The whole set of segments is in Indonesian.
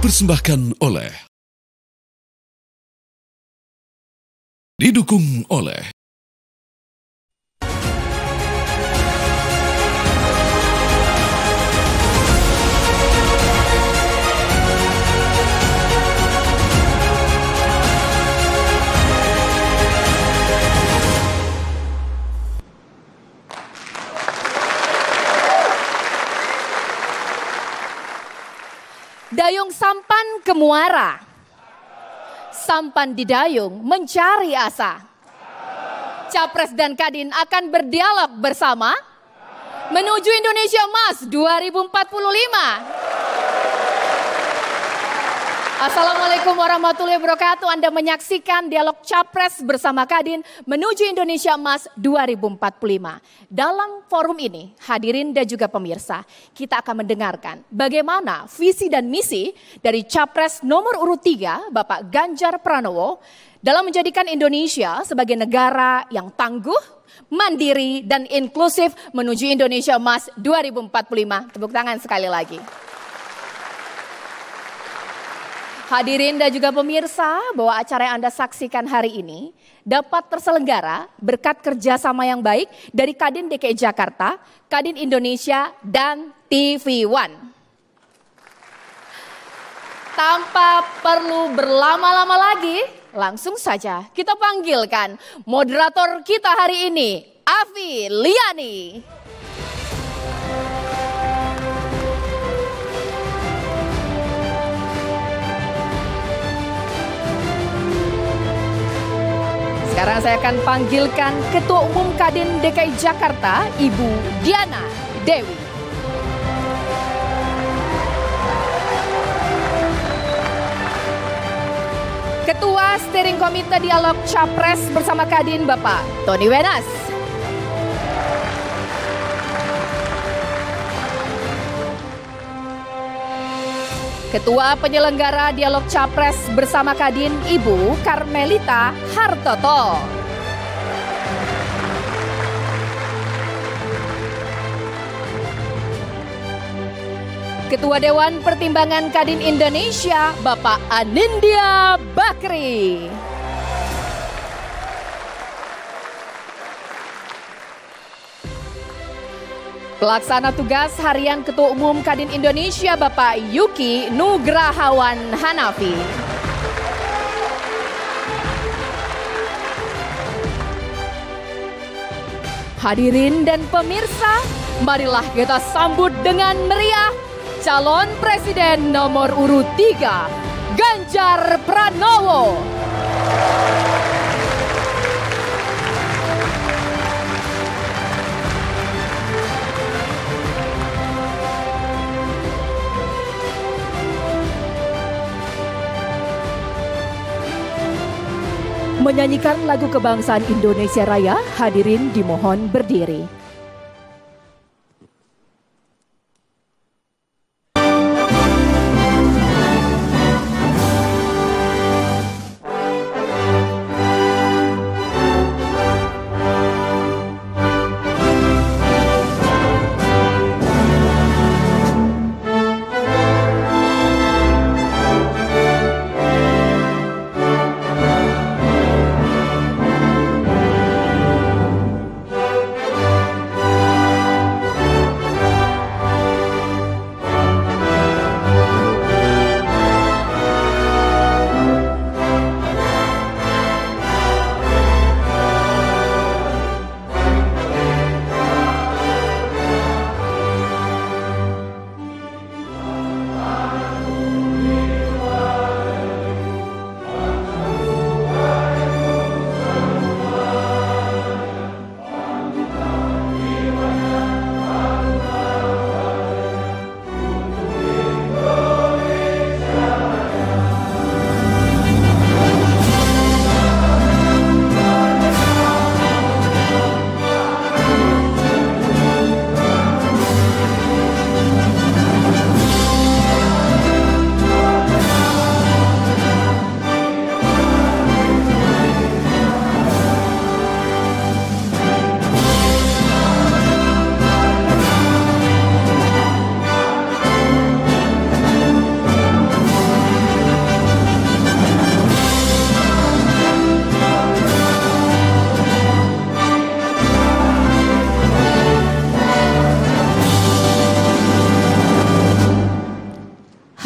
Dipersembahkan oleh, didukung oleh Dayung sampan ke muara, sampan di dayung mencari asa. Capres dan Kadin akan berdialog bersama menuju Indonesia Emas 2045. Assalamualaikum warahmatullahi wabarakatuh. Anda menyaksikan dialog Capres bersama Kadin menuju Indonesia Emas 2045. Dalam forum ini, hadirin dan juga pemirsa, kita akan mendengarkan bagaimana visi dan misi dari Capres nomor urut 3, Bapak Ganjar Pranowo, dalam menjadikan Indonesia sebagai negara yang tangguh, mandiri, dan inklusif menuju Indonesia Emas 2045. Tepuk tangan sekali lagi. Hadirin dan juga pemirsa, bahwa acara yang Anda saksikan hari ini dapat terselenggara berkat kerjasama yang baik dari Kadin DKI Jakarta, Kadin Indonesia, dan TV One. Tanpa perlu berlama-lama lagi, langsung saja kita panggilkan moderator kita hari ini, Afi Liani. Sekarang saya akan panggilkan Ketua Umum Kadin DKI Jakarta, Ibu Diana Dewi. Ketua Steering Komite Dialog Capres bersama Kadin, Bapak Tony Wenas. Ketua Penyelenggara Dialog Capres bersama Kadin, Ibu Karmelita Hartoto. Ketua Dewan Pertimbangan Kadin Indonesia, Bapak Anindya Bakri. Pelaksana tugas harian Ketua Umum Kadin Indonesia, Bapak Yuki Nugrahawan Hanafi. Hadirin dan pemirsa, marilah kita sambut dengan meriah calon presiden nomor urut 3, Ganjar Pranowo. Menyanyikan lagu kebangsaan Indonesia Raya, hadirin dimohon berdiri.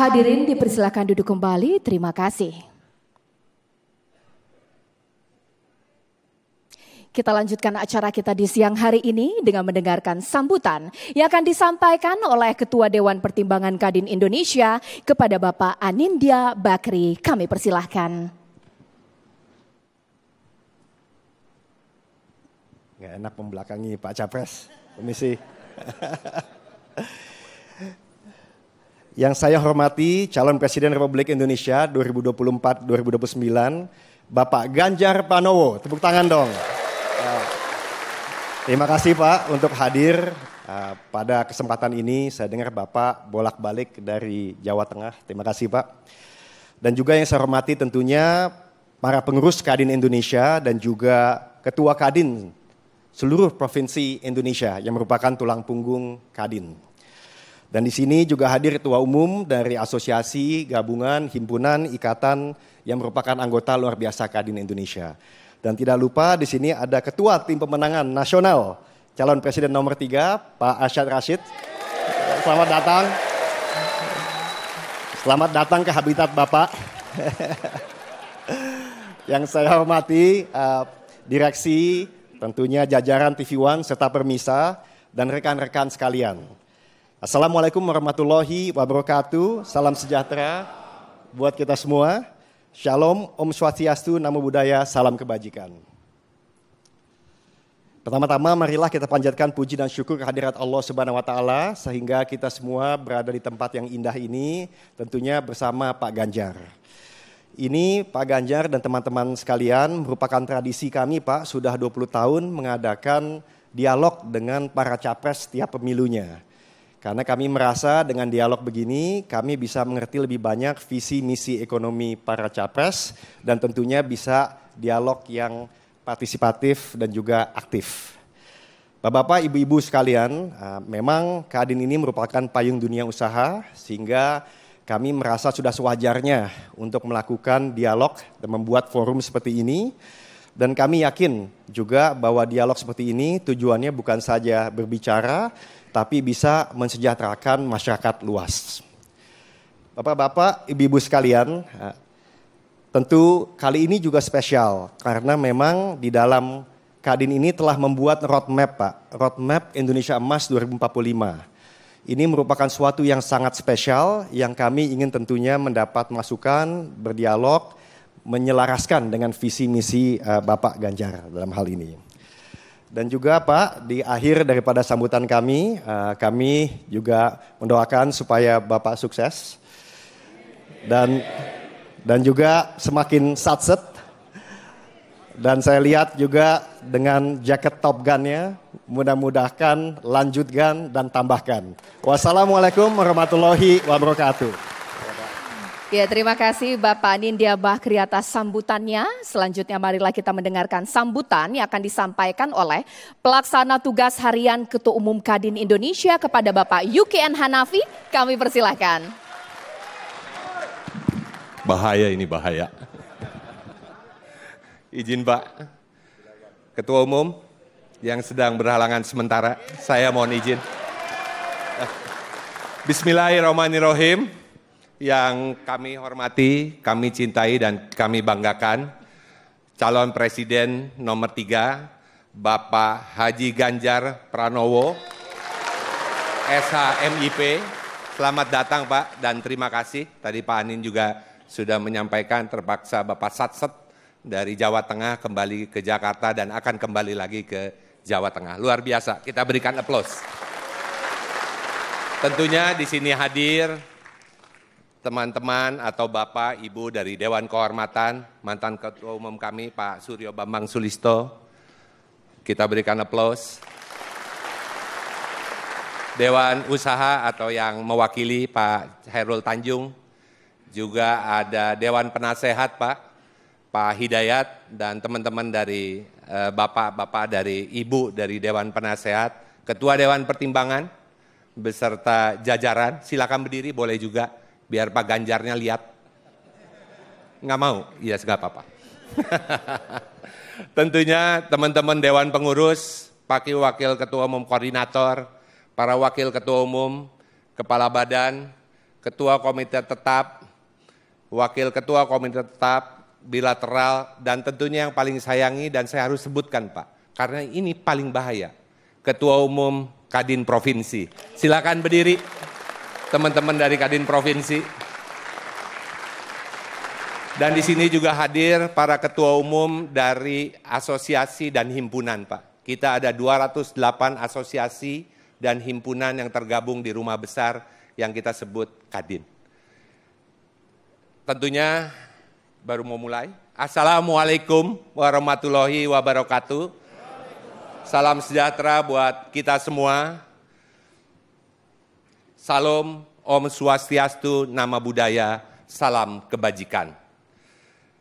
Hadirin dipersilakan duduk kembali, terima kasih. Kita lanjutkan acara kita di siang hari ini dengan mendengarkan sambutan yang akan disampaikan oleh Ketua Dewan Pertimbangan Kadin Indonesia kepada Bapak Anindya Bakri. Kami persilahkan. Nggak enak membelakangi Pak Capres, Komisi. Yang saya hormati calon Presiden Republik Indonesia 2024-2029, Bapak Ganjar Pranowo. Tepuk tangan dong. Terima kasih Pak untuk hadir pada kesempatan ini. Saya dengar Bapak bolak-balik dari Jawa Tengah. Terima kasih Pak. Dan juga yang saya hormati tentunya para pengurus Kadin Indonesia dan juga Ketua Kadin seluruh provinsi Indonesia yang merupakan tulang punggung Kadin. Dan di sini juga hadir Ketua Umum dari Asosiasi Gabungan Himpunan Ikatan yang merupakan anggota luar biasa Kadin Indonesia. Dan tidak lupa di sini ada Ketua Tim Pemenangan Nasional calon Presiden nomor 3 Pak Arsyad Rashid. Selamat datang. Selamat datang ke habitat Bapak. Yang saya hormati direksi, tentunya jajaran TV One serta Permisa dan rekan-rekan sekalian. Assalamualaikum warahmatullahi wabarakatuh. Salam sejahtera buat kita semua. Shalom, Om Swastiastu, Namo Buddhaya, salam kebajikan. Pertama-tama marilah kita panjatkan puji dan syukur kehadirat Allah Subhanahu wa taala sehingga kita semua berada di tempat yang indah ini tentunya bersama Pak Ganjar. Ini Pak Ganjar dan teman-teman sekalian merupakan tradisi kami Pak sudah 20 tahun mengadakan dialog dengan para capres setiap pemilunya. Karena kami merasa dengan dialog begini kami bisa mengerti lebih banyak visi misi ekonomi para capres dan tentunya bisa dialog yang partisipatif dan juga aktif. Bapak-bapak, ibu-ibu sekalian, memang Kadin ini merupakan payung dunia usaha sehingga kami merasa sudah sewajarnya untuk melakukan dialog dan membuat forum seperti ini. Dan kami yakin juga bahwa dialog seperti ini tujuannya bukan saja berbicara, tapi bisa mensejahterakan masyarakat luas. Bapak-bapak, ibu-ibu sekalian, tentu kali ini juga spesial karena memang di dalam Kadin ini telah membuat roadmap Pak, roadmap Indonesia Emas 2045. Ini merupakan suatu yang sangat spesial yang kami ingin tentunya mendapat masukan, berdialog, menyelaraskan dengan visi misi Bapak Ganjar dalam hal ini. Dan juga Pak, di akhir daripada sambutan kami juga mendoakan supaya Bapak sukses dan juga semakin satset. Dan saya lihat juga dengan jaket Top Gun-nya, mudah-mudahan lanjutkan dan tambahkan. Wassalamualaikum warahmatullahi wabarakatuh. Ya, terima kasih Bapak Anindya Bakri atas sambutannya. Selanjutnya marilah kita mendengarkan sambutan yang akan disampaikan oleh Pelaksana Tugas Harian Ketua Umum Kadin Indonesia kepada Bapak Yuki N. Hanafi. Kami persilahkan. Bahaya ini, bahaya. Izin Pak, Ketua Umum yang sedang berhalangan sementara, saya mohon izin. Bismillahirrahmanirrahim. Yang kami hormati, kami cintai dan kami banggakan, calon Presiden nomor 3, Bapak Haji Ganjar Pranowo, SHMIP. Selamat datang Pak dan terima kasih. Tadi Pak Anin juga sudah menyampaikan terpaksa Bapak satset dari Jawa Tengah kembali ke Jakarta dan akan kembali lagi ke Jawa Tengah. Luar biasa, kita berikan aplaus. Tentunya di sini hadir teman-teman atau Bapak, Ibu dari Dewan Kehormatan, mantan Ketua Umum kami Pak Suryo Bambang Sulisto. Kita berikan aplaus. Dewan Usaha atau yang mewakili Pak Hairul Tanjung. Juga ada Dewan Penasehat Pak Hidayat dan teman-teman dari Bapak-Bapak dari Ibu dari Dewan Penasehat. Ketua Dewan Pertimbangan beserta jajaran, silakan berdiri boleh juga. Biar Pak Ganjarnya lihat. Nggak mau? Iya, nggak apa-apa. Tentunya teman-teman Dewan Pengurus, Wakil Ketua Umum Koordinator, para Wakil Ketua Umum, Kepala Badan, ketua komite tetap, wakil ketua komite tetap, bilateral, dan tentunya yang paling sayangi dan saya harus sebutkan Pak, karena ini paling bahaya, Ketua Umum Kadin Provinsi. Silakan berdiri teman-teman dari Kadin Provinsi. Dan di sini juga hadir para ketua umum dari asosiasi dan himpunan Pak. Kita ada 208 asosiasi dan himpunan yang tergabung di rumah besar yang kita sebut Kadin. Tentunya baru mau mulai. Assalamualaikum warahmatullahi wabarakatuh. Salam sejahtera buat kita semua. Salam, Om Swastiastu, Nama Budaya, salam kebajikan.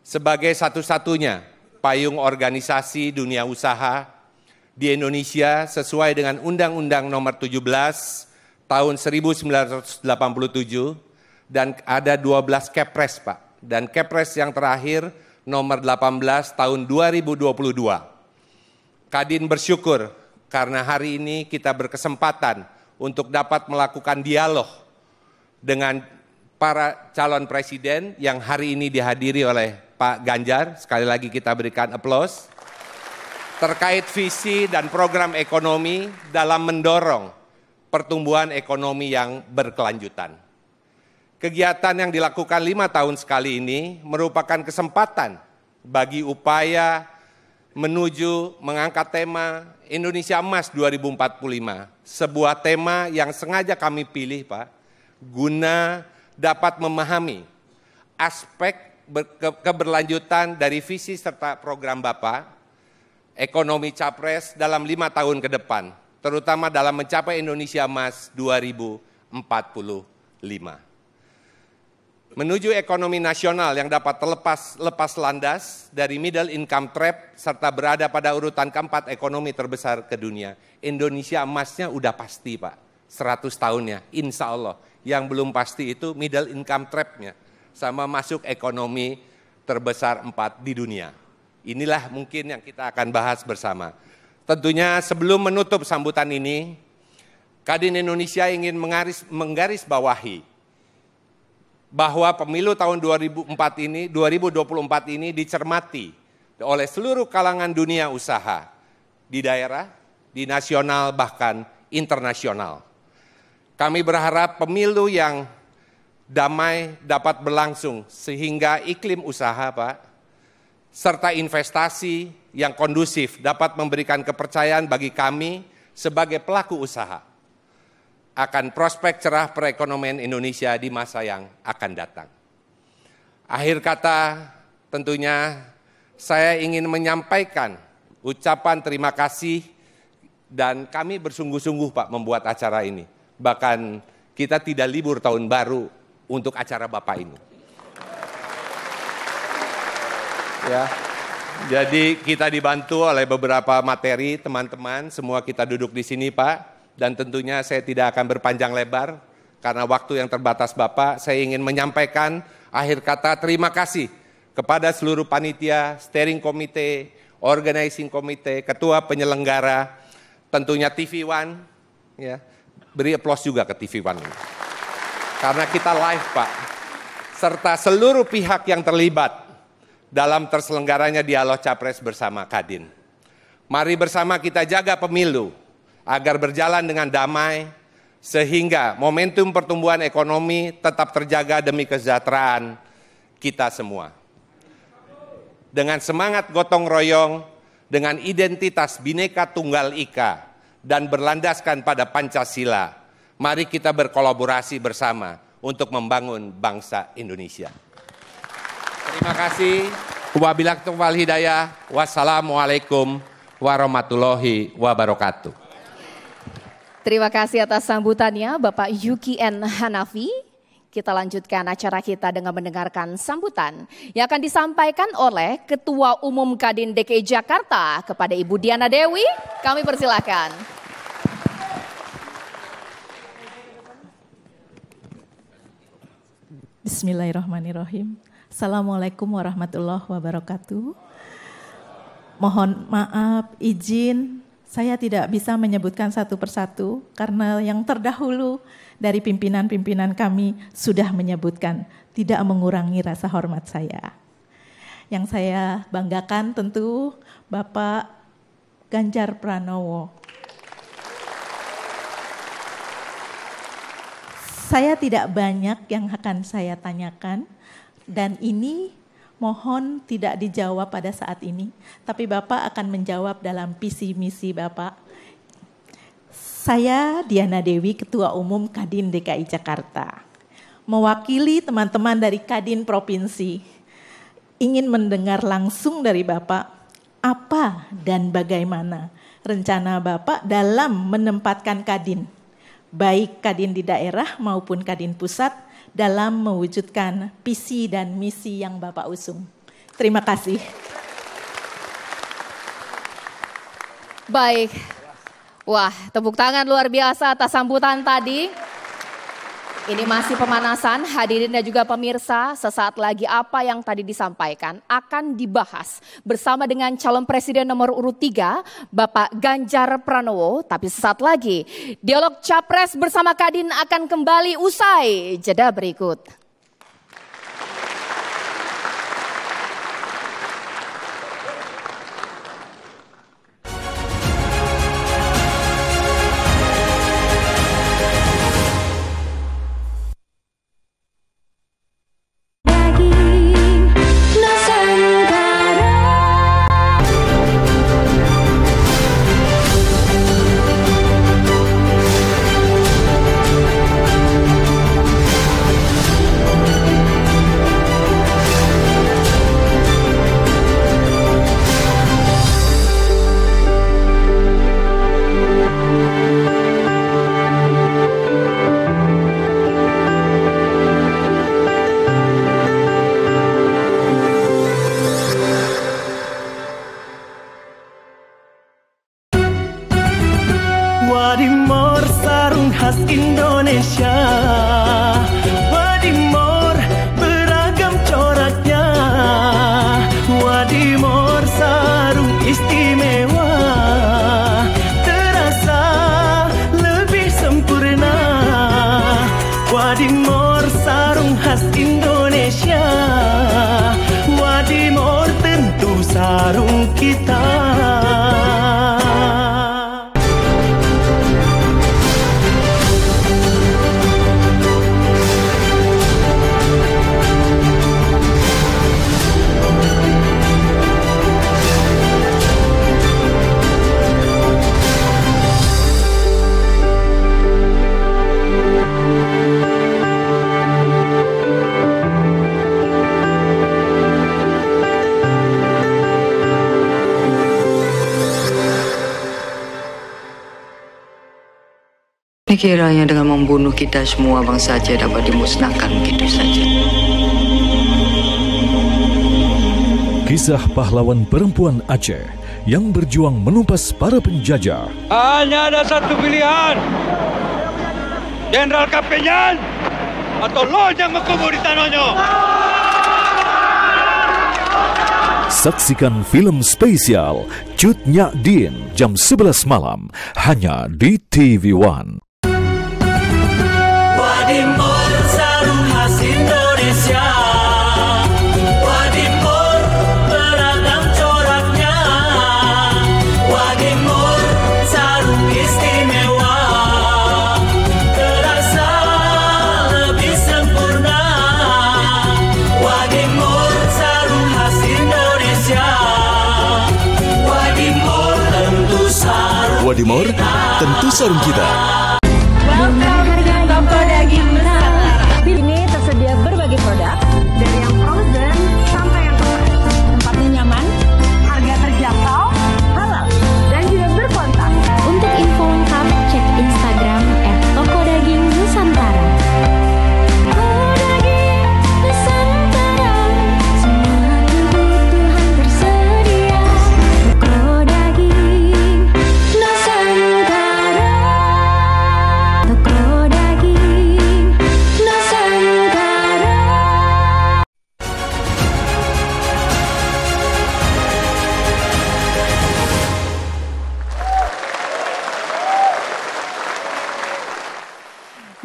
Sebagai satu-satunya payung organisasi dunia usaha di Indonesia sesuai dengan Undang-Undang Nomor 17 tahun 1987 dan ada 12 Kepres Pak. Dan Kepres yang terakhir nomor 18 tahun 2022. Kadin bersyukur karena hari ini kita berkesempatan untuk dapat melakukan dialog dengan para calon presiden yang hari ini dihadiri oleh Pak Ganjar. Sekali lagi kita berikan aplaus. Terkait visi dan program ekonomi dalam mendorong pertumbuhan ekonomi yang berkelanjutan. Kegiatan yang dilakukan 5 tahun sekali ini merupakan kesempatan bagi upaya menuju mengangkat tema Indonesia Emas 2045. Sebuah tema yang sengaja kami pilih Pak, guna dapat memahami aspek keberlanjutan dari visi serta program Bapak, ekonomi Capres dalam 5 tahun ke depan, terutama dalam mencapai Indonesia Emas 2045. Menuju ekonomi nasional yang dapat lepas landas dari middle income trap serta berada pada urutan keempat ekonomi terbesar ke dunia. Indonesia emasnya udah pasti Pak, 100 tahunnya insya Allah. Yang belum pasti itu middle income trap-nya sama masuk ekonomi terbesar 4 di dunia. Inilah mungkin yang kita akan bahas bersama. Tentunya sebelum menutup sambutan ini, Kadin Indonesia ingin menggarisbawahi bahwa pemilu tahun 2024 ini dicermati oleh seluruh kalangan dunia usaha di daerah, di nasional bahkan internasional. Kami berharap pemilu yang damai dapat berlangsung sehingga iklim usaha Pak serta investasi yang kondusif dapat memberikan kepercayaan bagi kami sebagai pelaku usaha akan prospek cerah perekonomian Indonesia di masa yang akan datang. Akhir kata, tentunya saya ingin menyampaikan ucapan terima kasih dan kami bersungguh-sungguh Pak membuat acara ini. Bahkan kita tidak libur tahun baru untuk acara Bapak ini. Ya, jadi kita dibantu oleh beberapa materi teman-teman, semua kita duduk di sini Pak. Dan tentunya saya tidak akan berpanjang lebar karena waktu yang terbatas Bapak. Saya ingin menyampaikan akhir kata terima kasih kepada seluruh panitia, steering committee, organizing committee, ketua penyelenggara, tentunya TV One, ya, beri aplaus juga ke TV One. Karena kita live Pak, serta seluruh pihak yang terlibat dalam terselenggaranya dialog Capres bersama Kadin. Mari bersama kita jaga pemilu agar berjalan dengan damai, sehingga momentum pertumbuhan ekonomi tetap terjaga demi kesejahteraan kita semua. Dengan semangat gotong royong, dengan identitas Bhinneka Tunggal Ika, dan berlandaskan pada Pancasila, mari kita berkolaborasi bersama untuk membangun bangsa Indonesia. Terima kasih. Wabillahi taufiq wal hidayah. Wassalamualaikum warahmatullahi wabarakatuh. Terima kasih atas sambutannya Bapak Yuki N. Hanafi. Kita lanjutkan acara kita dengan mendengarkan sambutan yang akan disampaikan oleh Ketua Umum Kadin DKI Jakarta kepada Ibu Diana Dewi. Kami persilakan. Bismillahirrahmanirrahim. Assalamualaikum warahmatullahi wabarakatuh. Mohon maaf, izin Saya tidak bisa menyebutkan satu persatu karena yang terdahulu dari pimpinan-pimpinan kami sudah menyebutkan, tidak mengurangi rasa hormat saya. Yang saya banggakan tentu Bapak Ganjar Pranowo. Saya tidak banyak yang akan saya tanyakan dan ini mohon tidak dijawab pada saat ini, tapi Bapak akan menjawab dalam visi misi Bapak. Saya Diana Dewi, Ketua Umum Kadin DKI Jakarta. Mewakili teman-teman dari Kadin Provinsi, ingin mendengar langsung dari Bapak, apa dan bagaimana rencana Bapak dalam menempatkan Kadin, baik Kadin di daerah maupun Kadin pusat, dalam mewujudkan visi dan misi yang Bapak usung. Terima kasih. Baik. Wah, tepuk tangan luar biasa atas sambutan tadi. Ini masih pemanasan, hadirin dan juga pemirsa. Sesaat lagi apa yang tadi disampaikan akan dibahas bersama dengan calon presiden nomor urut 3, Bapak Ganjar Pranowo. Tapi sesaat lagi, dialog Capres bersama Kadin akan kembali usai jeda berikut. Wadimor sarung khas Indonesia, Wadimor beragam coraknya, Wadimor sarung istimewa, terasa lebih sempurna. Wadimor sarung khas Indonesia, Wadimor tentu sarung kita. Kiranya dengan membunuh kita semua bangsa Aceh dapat dimusnahkan begitu saja. Kisah pahlawan perempuan Aceh yang berjuang menumpas para penjajah. Hanya ada satu pilihan, Jenderal Kapenyan atau Lojang Mekubur di Tanonyo. Saksikan film spesial Cut Nyak Dien jam 11 malam hanya di TV One. Wadimor sarung khas Indonesia, Wadimor beragam coraknya, Wadimor sarung istimewa, terasa lebih sempurna. Wadimor sarung khas Indonesia, Wadimor tentu sarung kita. Wadimor tentu sarung kita. Ini tersedia berbagai produk, dari yang frozen sampai yang kemasan. Tempatnya nyaman, harga terjangkau, halal, dan juga berkontak. Untuk info lengkap, cek Instagram @tokodaging_nusantara. Kodaging Nusantara, semua kebutuhan tersedia. Kodaging Nusantara, Kodaging.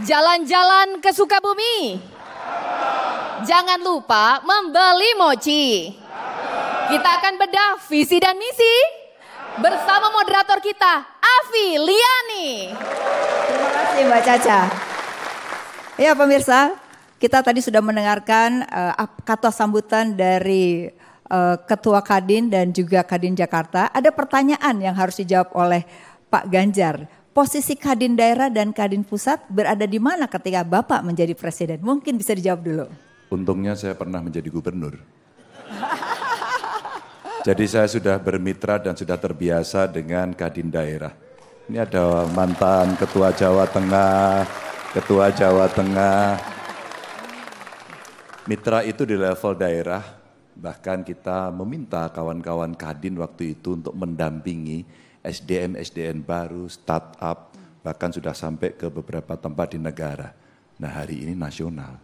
Jalan-jalan ke Sukabumi. Jangan lupa membeli mochi. Kita akan bedah visi dan misi bersama moderator kita, Afi Liani. Terima kasih Mbak Caca. Ya pemirsa, kita tadi sudah mendengarkan kata sambutan dari Ketua Kadin dan juga Kadin Jakarta. Ada pertanyaan yang harus dijawab oleh Pak Ganjar. Posisi Kadin daerah dan Kadin pusat berada di mana ketika Bapak menjadi presiden? Mungkin bisa dijawab dulu. Untungnya saya pernah menjadi gubernur. Jadi saya sudah bermitra dan sudah terbiasa dengan Kadin daerah. Ini ada mantan Ketua Jawa Tengah, Ketua Jawa Tengah. Mitra itu di level daerah, bahkan kita meminta kawan-kawan Kadin waktu itu untuk mendampingi SDM baru, startup, bahkan sudah sampai ke beberapa tempat di negara. Nah hari ini nasional.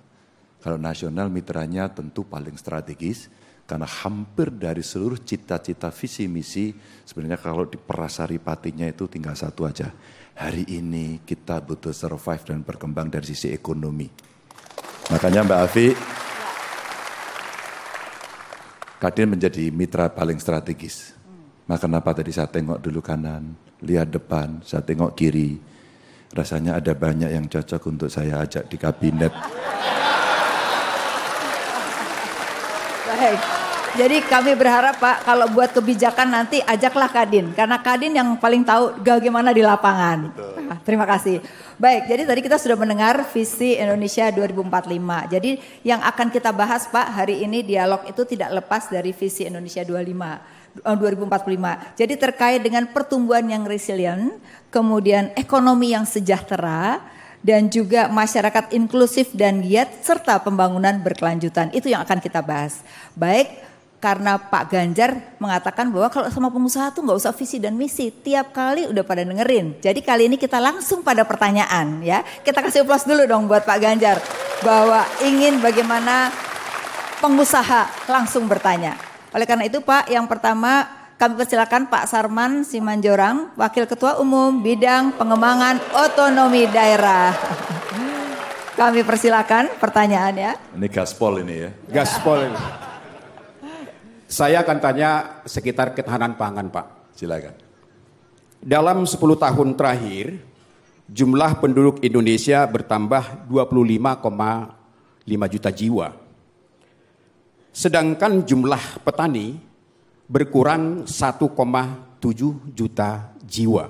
Kalau nasional mitranya tentu paling strategis, karena hampir dari seluruh cita-cita visi misi, sebenarnya kalau di Parasaripatinya itu tinggal satu aja. Hari ini kita butuh survive dan berkembang dari sisi ekonomi. Makanya Mbak Afi, Kadin menjadi mitra paling strategis. Maka kenapa tadi saya tengok dulu kanan, lihat depan, saya tengok kiri. Rasanya ada banyak yang cocok untuk saya ajak di kabinet. Baik, jadi kami berharap Pak, kalau buat kebijakan nanti ajaklah Kadin. Karena Kadin yang paling tahu bagaimana di lapangan. Nah, terima kasih. Baik, jadi tadi kita sudah mendengar visi Indonesia 2045. Jadi yang akan kita bahas Pak, hari ini dialog itu tidak lepas dari visi Indonesia 2045. Jadi terkait dengan pertumbuhan yang resilient, kemudian ekonomi yang sejahtera, dan juga masyarakat inklusif dan giat, serta pembangunan berkelanjutan. Itu yang akan kita bahas. Baik, karena Pak Ganjar mengatakan bahwa kalau sama pengusaha tuh nggak usah visi dan misi. Tiap kali udah pada dengerin. Jadi kali ini kita langsung pada pertanyaan ya. Kita kasih plus dulu dong buat Pak Ganjar. Bahwa ingin bagaimana pengusaha langsung bertanya. Oleh karena itu Pak, yang pertama kami persilakan Pak Sarman Simanjorang, Wakil Ketua Umum Bidang Pengembangan Otonomi Daerah. Kami persilakan pertanyaannya. Ini gaspol ini ya. Gaspol ini. Saya akan tanya sekitar ketahanan pangan Pak. Silakan. Dalam 10 tahun terakhir, jumlah penduduk Indonesia bertambah 25,5 juta jiwa. Sedangkan jumlah petani berkurang 1,7 juta jiwa.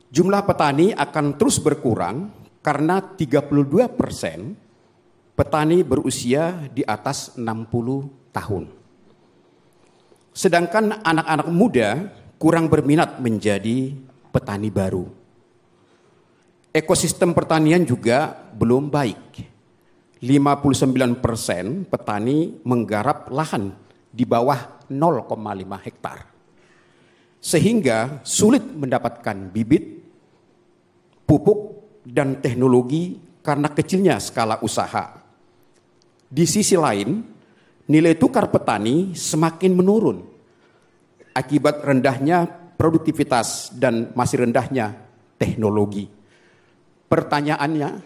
Jumlah petani akan terus berkurang karena 32% petani berusia di atas 60 tahun. Sedangkan anak-anak muda kurang berminat menjadi petani baru. Ekosistem pertanian juga belum baik. 59% petani menggarap lahan di bawah 0,5 hektar. Sehingga sulit mendapatkan bibit, pupuk, dan teknologi karena kecilnya skala usaha. Di sisi lain, nilai tukar petani semakin menurun akibat rendahnya produktivitas dan masih rendahnya teknologi. Pertanyaannya,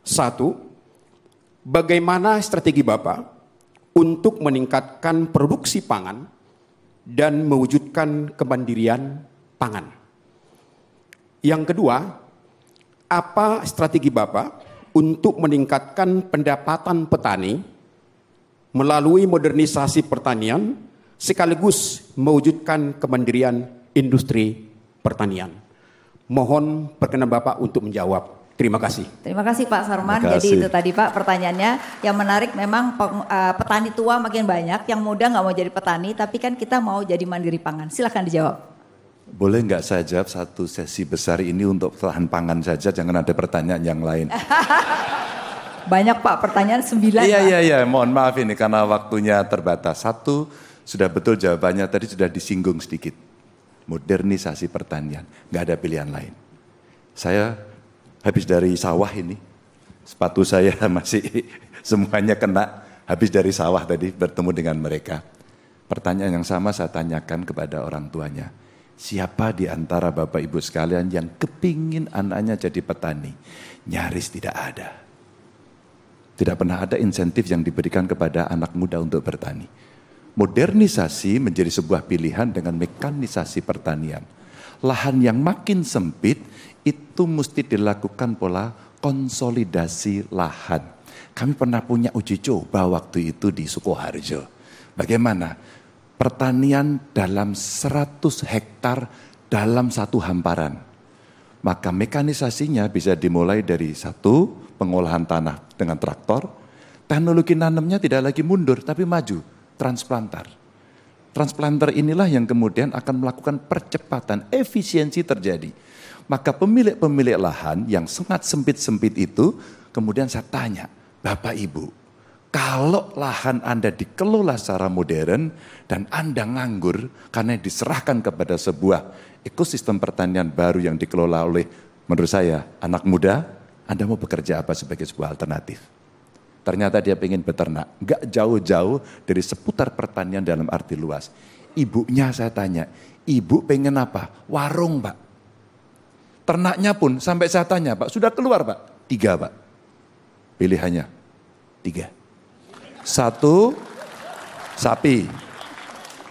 satu, bagaimana strategi Bapak untuk meningkatkan produksi pangan dan mewujudkan kemandirian pangan? Yang kedua, apa strategi Bapak untuk meningkatkan pendapatan petani melalui modernisasi pertanian sekaligus mewujudkan kemandirian industri pertanian? Mohon perkenan Bapak untuk menjawab. Terima kasih. Terima kasih Pak Sarman. Jadi itu tadi Pak pertanyaannya. Yang menarik memang petani tua makin banyak, yang muda nggak mau jadi petani, tapi kan kita mau jadi mandiri pangan. Silakan dijawab. Boleh nggak saya jawab satu sesi besar ini untuk tahan pangan saja, jangan ada pertanyaan yang lain. Banyak Pak, pertanyaan 9. Iya, mohon maaf ini karena waktunya terbatas. Satu, sudah betul jawabannya tadi sudah disinggung sedikit. Modernisasi pertanian, nggak ada pilihan lain. Saya habis dari sawah ini, sepatu saya masih semuanya kena, habis dari sawah tadi bertemu dengan mereka. Pertanyaan yang sama saya tanyakan kepada orang tuanya. Siapa di antara Bapak Ibu sekalian yang kepingin anaknya jadi petani? Nyaris tidak ada. Tidak pernah ada insentif yang diberikan kepada anak muda untuk bertani. Modernisasi menjadi sebuah pilihan dengan mekanisasi pertanian. Lahan yang makin sempit itu mesti dilakukan pola konsolidasi lahan. Kami pernah punya uji coba waktu itu di Sukoharjo. Bagaimana? Pertanian dalam 100 hektar dalam satu hamparan. Maka mekanisasinya bisa dimulai dari satu pengolahan tanah dengan traktor. Teknologi nanamnya tidak lagi mundur tapi maju, transplanter. Transplanter inilah yang kemudian akan melakukan percepatan, efisiensi terjadi. Maka pemilik-pemilik lahan yang sangat sempit-sempit itu, kemudian saya tanya, Bapak Ibu, kalau lahan Anda dikelola secara modern dan Anda nganggur karena diserahkan kepada sebuah ekosistem pertanian baru yang dikelola oleh, menurut saya, anak muda, Anda mau bekerja apa sebagai sebuah alternatif? Ternyata dia pengen beternak, nggak jauh-jauh dari seputar pertanian dalam arti luas. Ibunya saya tanya, ibu pengen apa? Warung, Pak. Ternaknya pun sampai saya tanya, Pak, sudah keluar, Pak? 3, Pak. Pilihannya 3. 1, sapi.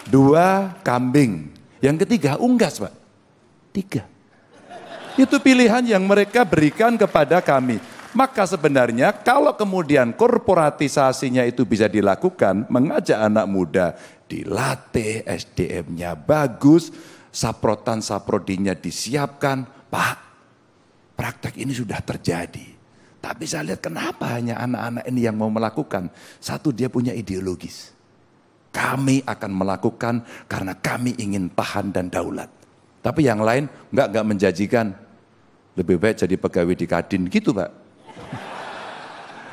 2, kambing. Yang ketiga, unggas, Pak. 3. Itu pilihan yang mereka berikan kepada kami. Maka sebenarnya kalau kemudian korporatisasinya itu bisa dilakukan, mengajak anak muda dilatih, SDM-nya bagus, saprotan-saprodinya disiapkan, Pak, praktek ini sudah terjadi. Tapi saya lihat kenapa hanya anak-anak ini yang mau melakukan. Satu, dia punya ideologis. Kami akan melakukan karena kami ingin tahan dan daulat. Tapi yang lain enggak menjanjikan. Lebih baik jadi pegawai di Kadin gitu, Pak.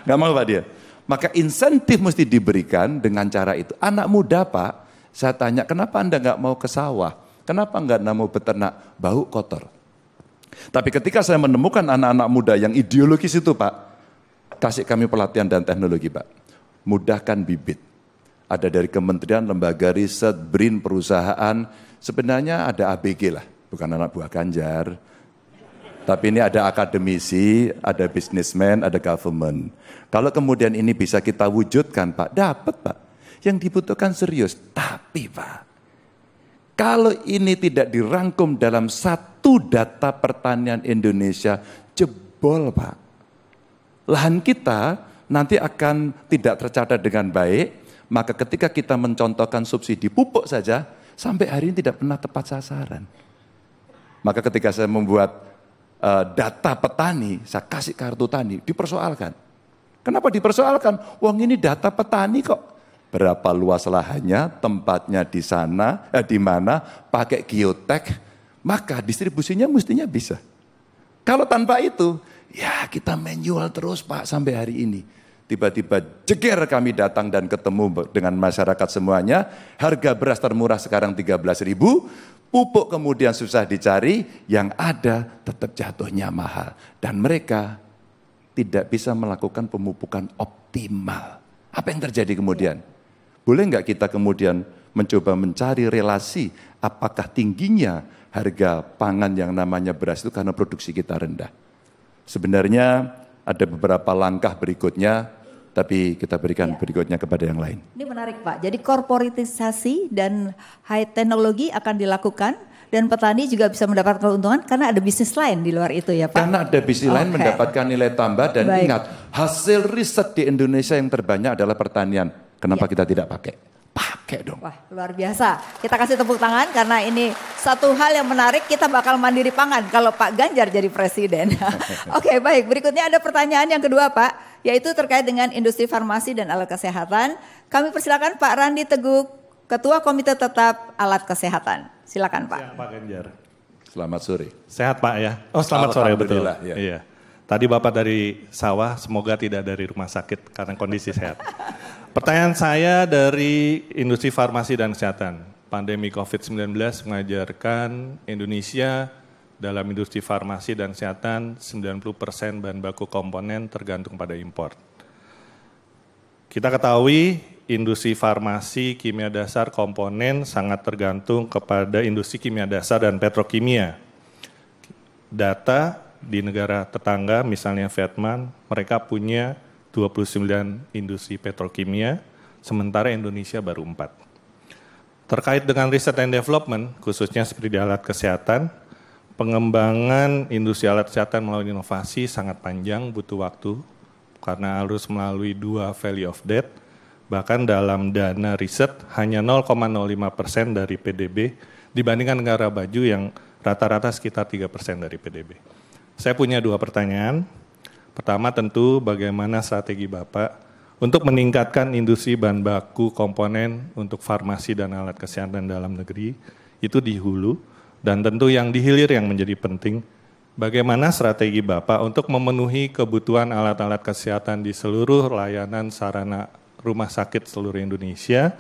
Enggak mau, Pak, dia. Maka insentif mesti diberikan dengan cara itu. Anak muda, Pak, saya tanya, kenapa Anda enggak mau ke sawah? Kenapa enggak mau beternak? Bau kotor. Tapi ketika saya menemukan anak-anak muda yang ideologis itu, Pak, kasih kami pelatihan dan teknologi, Pak. Mudahkan bibit. Ada dari kementerian, lembaga riset, BRIN, perusahaan. Sebenarnya ada ABG lah, bukan anak buah Ganjar. Tapi ini ada akademisi, ada businessman, ada government. Kalau kemudian ini bisa kita wujudkan, Pak, dapat, Pak. Yang dibutuhkan serius. Tapi, Pak, kalau ini tidak dirangkum dalam satu data pertanian Indonesia, jebol, Pak. Lahan kita nanti akan tidak tercatat dengan baik, maka ketika kita mencontohkan subsidi pupuk saja, sampai hari ini tidak pernah tepat sasaran. Maka ketika saya membuat data petani, saya kasih kartu tani, dipersoalkan. Kenapa dipersoalkan? Wong ini data petani kok. Berapa luas lahannya, tempatnya di sana, di mana, pakai geotek, maka distribusinya mestinya bisa. Kalau tanpa itu, ya kita manual terus, Pak, sampai hari ini. Tiba-tiba jeger kami datang dan ketemu dengan masyarakat semuanya, harga beras termurah sekarang 13.000, pupuk kemudian susah dicari, yang ada tetap jatuhnya mahal. Dan mereka tidak bisa melakukan pemupukan optimal. Apa yang terjadi kemudian? Boleh nggak kita kemudian mencoba mencari relasi apakah tingginya harga pangan yang namanya beras itu karena produksi kita rendah. Sebenarnya ada beberapa langkah berikutnya, tapi kita berikan berikutnya kepada yang lain. Ini menarik, Pak. Jadi korporatisasi dan high teknologi akan dilakukan dan petani juga bisa mendapatkan keuntungan karena ada bisnis lain di luar itu ya, Pak? Karena ada bisnis lain mendapatkan nilai tambah dan Baik. ingat, hasil riset di Indonesia yang terbanyak adalah pertanian. Kenapa kita tidak pakai? Pakai dong. Wah, luar biasa. Kita kasih tepuk tangan karena ini satu hal yang menarik, kita bakal mandiri pangan kalau Pak Ganjar jadi presiden. Oke, baik. Berikutnya ada pertanyaan yang kedua, Pak, yaitu terkait dengan industri farmasi dan alat kesehatan. Kami persilakan Pak Randi Teguh, Ketua Komite Tetap Alat Kesehatan. Silakan, Pak. Siap, Pak Ganjar. Selamat sore. Sehat, Pak, ya? Oh, selamat sore, betul. Ya. Iya. Tadi Bapak dari sawah, semoga tidak dari rumah sakit karena kondisi sehat. Pertanyaan saya dari industri farmasi dan kesehatan. Pandemi COVID-19 mengajarkan Indonesia dalam industri farmasi dan kesehatan 90% bahan baku komponen tergantung pada impor. Kita ketahui industri farmasi, kimia dasar, komponen sangat tergantung kepada industri kimia dasar dan petrokimia. Data di negara tetangga, misalnya Vietnam, mereka punya 29 industri petrokimia, sementara Indonesia baru 4. Terkait dengan riset and development, khususnya seperti di alat kesehatan, pengembangan industri alat kesehatan melalui inovasi sangat panjang, butuh waktu, karena harus melalui 2 Valley of Death, bahkan dalam dana riset hanya 0,05% dari PDB, dibandingkan negara maju yang rata-rata sekitar 3% dari PDB. Saya punya 2 pertanyaan. Pertama tentu bagaimana strategi Bapak untuk meningkatkan industri bahan baku komponen untuk farmasi dan alat kesehatan dalam negeri, itu di hulu, dan tentu yang di hilir yang menjadi penting. Bagaimana strategi Bapak untuk memenuhi kebutuhan alat-alat kesehatan di seluruh layanan sarana rumah sakit seluruh Indonesia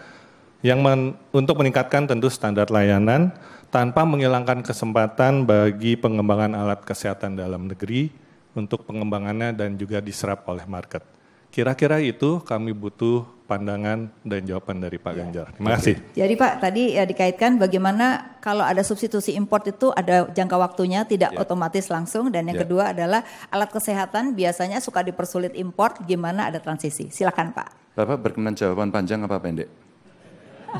yang untuk meningkatkan tentu standar layanan tanpa menghilangkan kesempatan bagi pengembangan alat kesehatan dalam negeri untuk pengembangannya dan juga diserap oleh market. Kira-kira itu kami butuh pandangan dan jawaban dari Pak Ganjar. Terima kasih. Jadi Pak, tadi dikaitkan bagaimana kalau ada substitusi import itu ada jangka waktunya, tidak otomatis langsung. Dan yang kedua adalah alat kesehatan biasanya suka dipersulit import, gimana ada transisi. Silakan Pak. Bapak berkenan jawaban panjang apa pendek?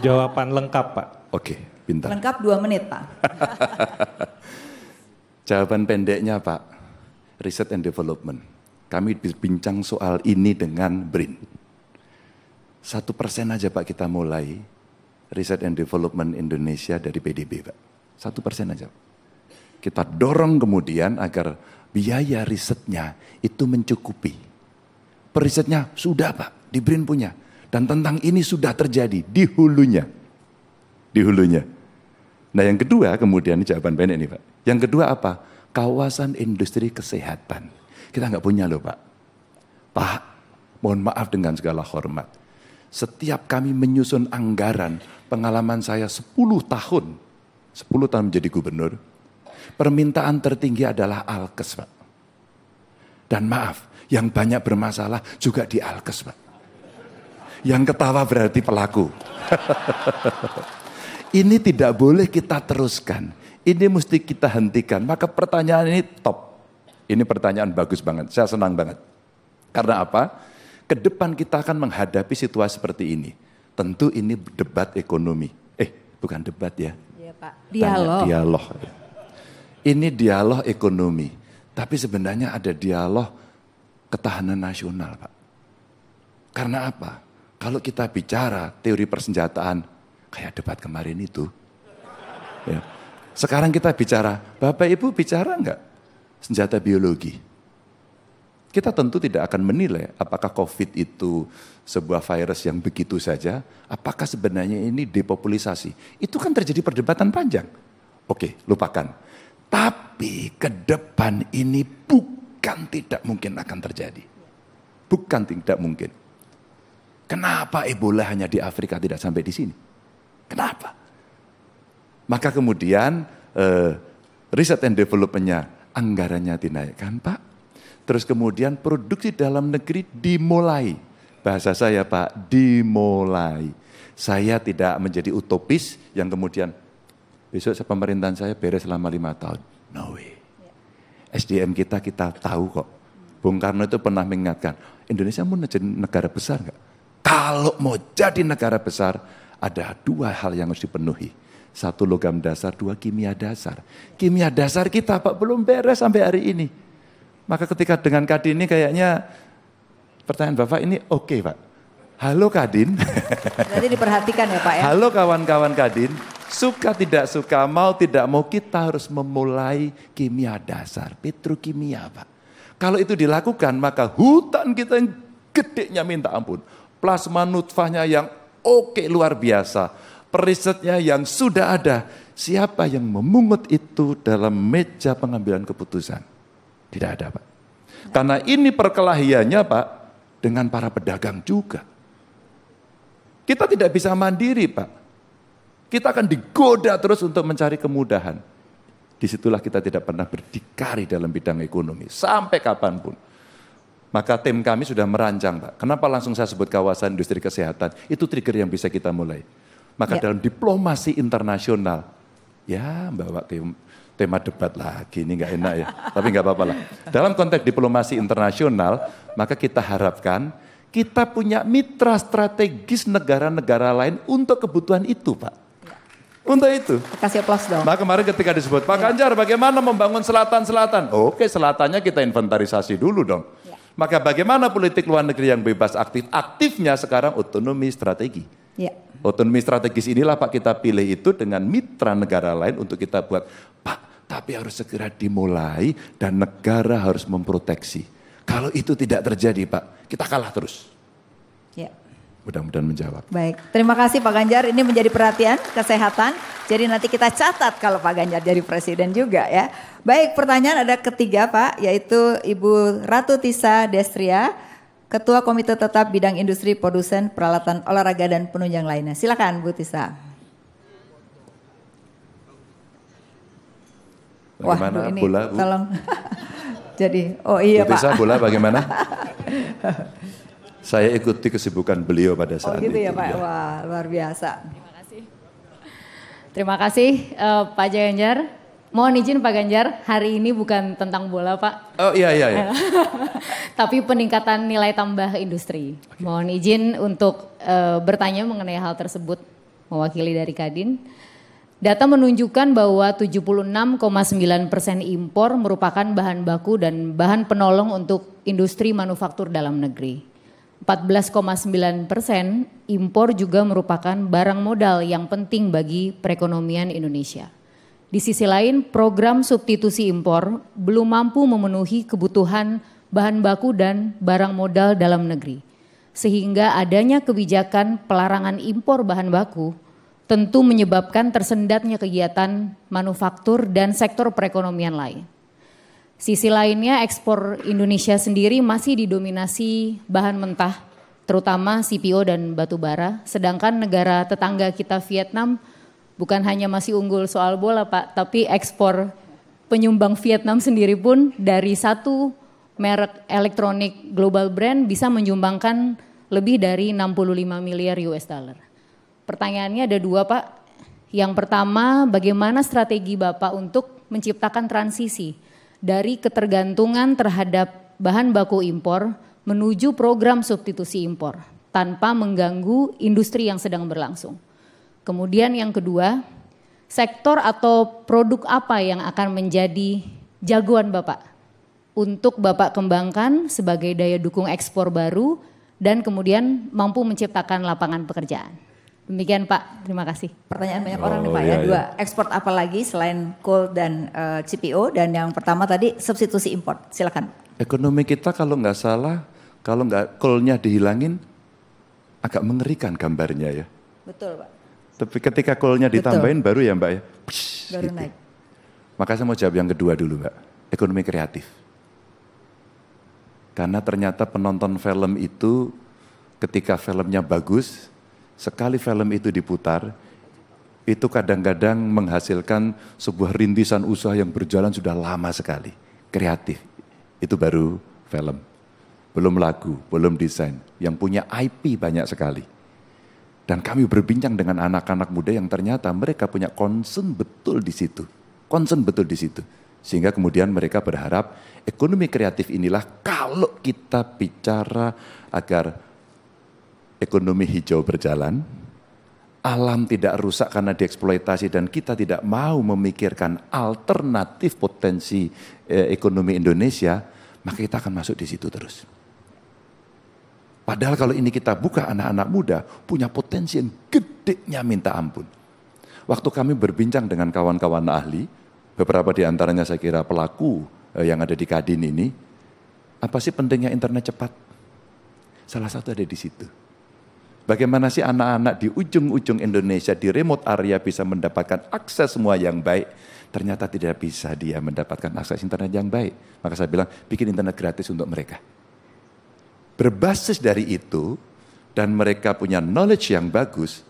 Jawaban lengkap Pak. Oke, pintar. Lengkap 2 menit Pak. Jawaban pendeknya Pak, Research and Development. Kami bincang soal ini dengan BRIN. 1% aja Pak kita mulai Research and Development Indonesia dari PDB Pak. 1% aja. Kita dorong kemudian agar biaya risetnya itu mencukupi. Perisetnya sudah Pak, di BRIN punya. Dan tentang ini sudah terjadi di hulunya. Di hulunya. Nah yang kedua kemudian, ini jawaban pendek nih Pak. Yang kedua apa? Kawasan industri kesehatan. Kita nggak punya loh Pak. Pak, mohon maaf dengan segala hormat. Setiap kami menyusun anggaran, pengalaman saya 10 tahun menjadi gubernur, permintaan tertinggi adalah Alkes Pak. Dan maaf, yang banyak bermasalah juga di Alkes Pak. Yang ketawa berarti pelaku. Ini tidak boleh kita teruskan. Ini mesti kita hentikan. Maka pertanyaan ini top. Ini pertanyaan bagus banget, saya senang banget. Karena apa? Ke depan kita akan menghadapi situasi seperti ini. Tentu ini debat ekonomi. Bukan debat ya. Iya Pak, dialog. Dialog. Ini dialog ekonomi. Tapi sebenarnya ada dialog ketahanan nasional Pak. Karena apa? Kalau kita bicara teori persenjataan, kayak debat kemarin itu. Ya. Sekarang kita bicara, Bapak Ibu bicara enggak? Senjata biologi. Kita tentu tidak akan menilai apakah COVID itu sebuah virus yang begitu saja, apakah sebenarnya ini depopulisasi. Itu kan terjadi perdebatan panjang. Oke, lupakan. Tapi ke depan ini bukan tidak mungkin akan terjadi. Bukan tidak mungkin. Kenapa Ebola hanya di Afrika tidak sampai di sini? Kenapa? Maka kemudian riset and development-nya anggarannya dinaikkan Pak. Terus kemudian produksi dalam negeri dimulai. Bahasa saya Pak, dimulai. Saya tidak menjadi utopis yang kemudian besok pemerintahan saya beres selama 5 tahun. No way. SDM kita tahu kok. Bung Karno itu pernah mengingatkan, Indonesia mau jadi negara besar enggak? Kalau mau jadi negara besar, ada 2 hal yang harus dipenuhi. 1 logam dasar, 2 kimia dasar. Kimia dasar kita Pak belum beres sampai hari ini. Maka ketika dengan Kadin ini kayaknya pertanyaan Bapak ini oke Pak. Halo Kadin. Berarti diperhatikan ya Pak ya. Halo kawan-kawan Kadin. Suka tidak suka, mau tidak mau kita harus memulai kimia dasar, petrokimia Pak. Kalau itu dilakukan maka hutan kita yang gedenya minta ampun. Plasma nutfahnya yang oke luar biasa. Perisetnya yang sudah ada, siapa yang memungut itu dalam meja pengambilan keputusan? Tidak ada Pak. Karena ini perkelahiannya Pak dengan para pedagang juga. Kita tidak bisa mandiri Pak. Kita akan digoda terus untuk mencari kemudahan. Disitulah kita tidak pernah berdikari dalam bidang ekonomi, sampai kapanpun. Maka tim kami sudah merancang, Pak. Kenapa langsung saya sebut kawasan industri kesehatan? Itu trigger yang bisa kita mulai. Maka dalam diplomasi internasional, ya bawa tema debat lagi, ini nggak enak ya. Tapi nggak apa-apa lah. Dalam konteks diplomasi internasional, maka kita harapkan kita punya mitra strategis negara-negara lain untuk kebutuhan itu, Pak. Untuk itu. Kasih aplaus dong. Nah kemarin ketika disebut, Pak Ganjar bagaimana membangun selatan-selatan? Oke, selatannya kita inventarisasi dulu dong. Maka bagaimana politik luar negeri yang bebas aktif? Aktifnya sekarang otonomi strategi. Ya. Otonomi strategis inilah Pak kita pilih itu dengan mitra negara lain untuk kita buat. Pak, tapi harus segera dimulai dan negara harus memproteksi. Kalau itu tidak terjadi Pak, kita kalah terus. Ya. Mudah-mudahan menjawab. Baik, terima kasih Pak Ganjar. Ini menjadi perhatian kesehatan. Jadi nanti kita catat kalau Pak Ganjar jadi presiden juga ya. Baik, pertanyaan ada ketiga Pak, yaitu Ibu Ratu Tisa Destria, Ketua Komite Tetap Bidang Industri Produsen Peralatan Olahraga dan Penunjang lainnya. Silakan Bu Tisa. Bagaimana Wah, ini bola Bu? Tolong. Jadi, oh iya Bu Tisa, Pak. bola bagaimana? Saya ikuti kesibukan beliau pada saat gitu itu. ya Pak, Ya. wah luar biasa. Terima kasih Pak Ganjar. Mohon izin Pak Ganjar, hari ini bukan tentang bola Pak. Oh iya. Tapi peningkatan nilai tambah industri. Mohon izin untuk bertanya mengenai hal tersebut mewakili dari Kadin. Data menunjukkan bahwa 76,9% impor merupakan bahan baku dan bahan penolong untuk industri manufaktur dalam negeri. 14,9% impor juga merupakan barang modal yang penting bagi perekonomian Indonesia. Di sisi lain, program substitusi impor belum mampu memenuhi kebutuhan bahan baku dan barang modal dalam negeri. Sehingga adanya kebijakan pelarangan impor bahan baku tentu menyebabkan tersendatnya kegiatan manufaktur dan sektor perekonomian lain. Sisi lainnya, ekspor Indonesia sendiri masih didominasi bahan mentah, terutama CPO dan batu bara, sedangkan negara tetangga kita Vietnam bukan hanya masih unggul soal bola Pak, tapi ekspor penyumbang Vietnam sendiri pun dari satu merek elektronik global brand bisa menyumbangkan lebih dari 65 miliar US dollar. Pertanyaannya ada dua Pak. Yang pertama, bagaimana strategi Bapak untuk menciptakan transisi dari ketergantungan terhadap bahan baku impor menuju program substitusi impor tanpa mengganggu industri yang sedang berlangsung. Kemudian yang kedua, sektor atau produk apa yang akan menjadi jagoan Bapak untuk Bapak kembangkan sebagai daya dukung ekspor baru dan kemudian mampu menciptakan lapangan pekerjaan. Demikian Pak, terima kasih. Pertanyaan banyak orang nih Pak ya, dua ekspor apa lagi selain coal dan CPO, dan yang pertama tadi substitusi impor, silakan. Ekonomi kita kalau nggak salah, kalau nggak coal-nya dihilangin, agak mengerikan gambarnya ya. Betul Pak. Tapi ketika coal-nya ditambahin baru ya Mbak ya. Baru naik. Maka saya mau jawab yang kedua dulu Mbak, ekonomi kreatif. Karena ternyata penonton film itu ketika filmnya bagus, sekali film itu diputar, itu kadang-kadang menghasilkan sebuah rintisan usaha yang berjalan sudah lama sekali. Kreatif, itu baru film. Belum lagu, belum desain, yang punya IP banyak sekali. Dan kami berbincang dengan anak-anak muda yang ternyata mereka punya concern betul di situ. Concern betul di situ. Sehingga kemudian mereka berharap ekonomi kreatif inilah kalau kita bicara agar ekonomi hijau berjalan, alam tidak rusak karena dieksploitasi dan kita tidak mau memikirkan alternatif potensi ekonomi Indonesia, maka kita akan masuk di situ terus. Padahal kalau ini kita buka anak-anak muda punya potensi yang gedenya minta ampun. Waktu kami berbincang dengan kawan-kawan ahli, beberapa di antaranya saya kira pelaku yang ada di Kadin ini, apa sih pentingnya internet cepat? Salah satu ada di situ. Bagaimana sih anak-anak di ujung-ujung Indonesia, di remote area bisa mendapatkan akses semua yang baik. Ternyata tidak bisa dia mendapatkan akses internet yang baik. Maka saya bilang, bikin internet gratis untuk mereka. Berbasis dari itu, dan mereka punya knowledge yang bagus,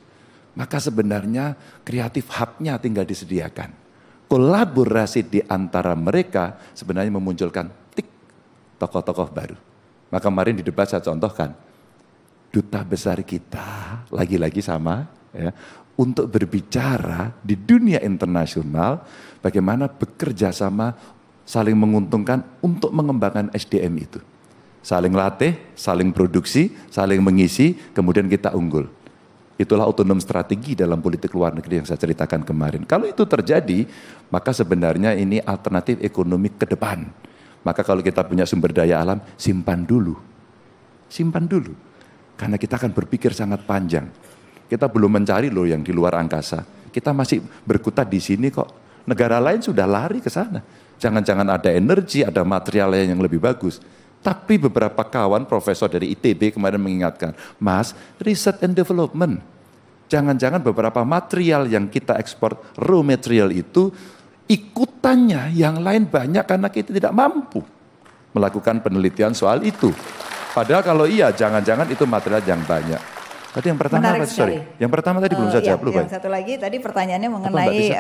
maka sebenarnya kreatif hub-nya tinggal disediakan. Kolaborasi di antara mereka sebenarnya memunculkan tokoh-tokoh baru. Maka kemarin di debat saya contohkan, duta besar kita lagi-lagi sama ya, untuk berbicara di dunia internasional bagaimana bekerja sama saling menguntungkan untuk mengembangkan SDM itu. Saling latih, saling produksi, saling mengisi, kemudian kita unggul. Itulah otonom strategi dalam politik luar negeri yang saya ceritakan kemarin. Kalau itu terjadi, maka sebenarnya ini alternatif ekonomi ke depan. Maka kalau kita punya sumber daya alam, simpan dulu. Simpan dulu. Karena kita akan berpikir sangat panjang. Kita belum mencari loh yang di luar angkasa. Kita masih berkutat di sini kok. Negara lain sudah lari ke sana. Jangan-jangan ada energi, ada material yang lebih bagus. Tapi beberapa kawan profesor dari ITB kemarin mengingatkan, Mas, research and development. Jangan-jangan beberapa material yang kita ekspor, raw material itu, ikutannya yang lain banyak karena kita tidak mampu melakukan penelitian soal itu. Padahal kalau iya, jangan-jangan itu material yang banyak. Tadi yang pertama apa? Sorry. Yang pertama tadi belum saya jawab. Yang satu lagi tadi pertanyaannya mengenai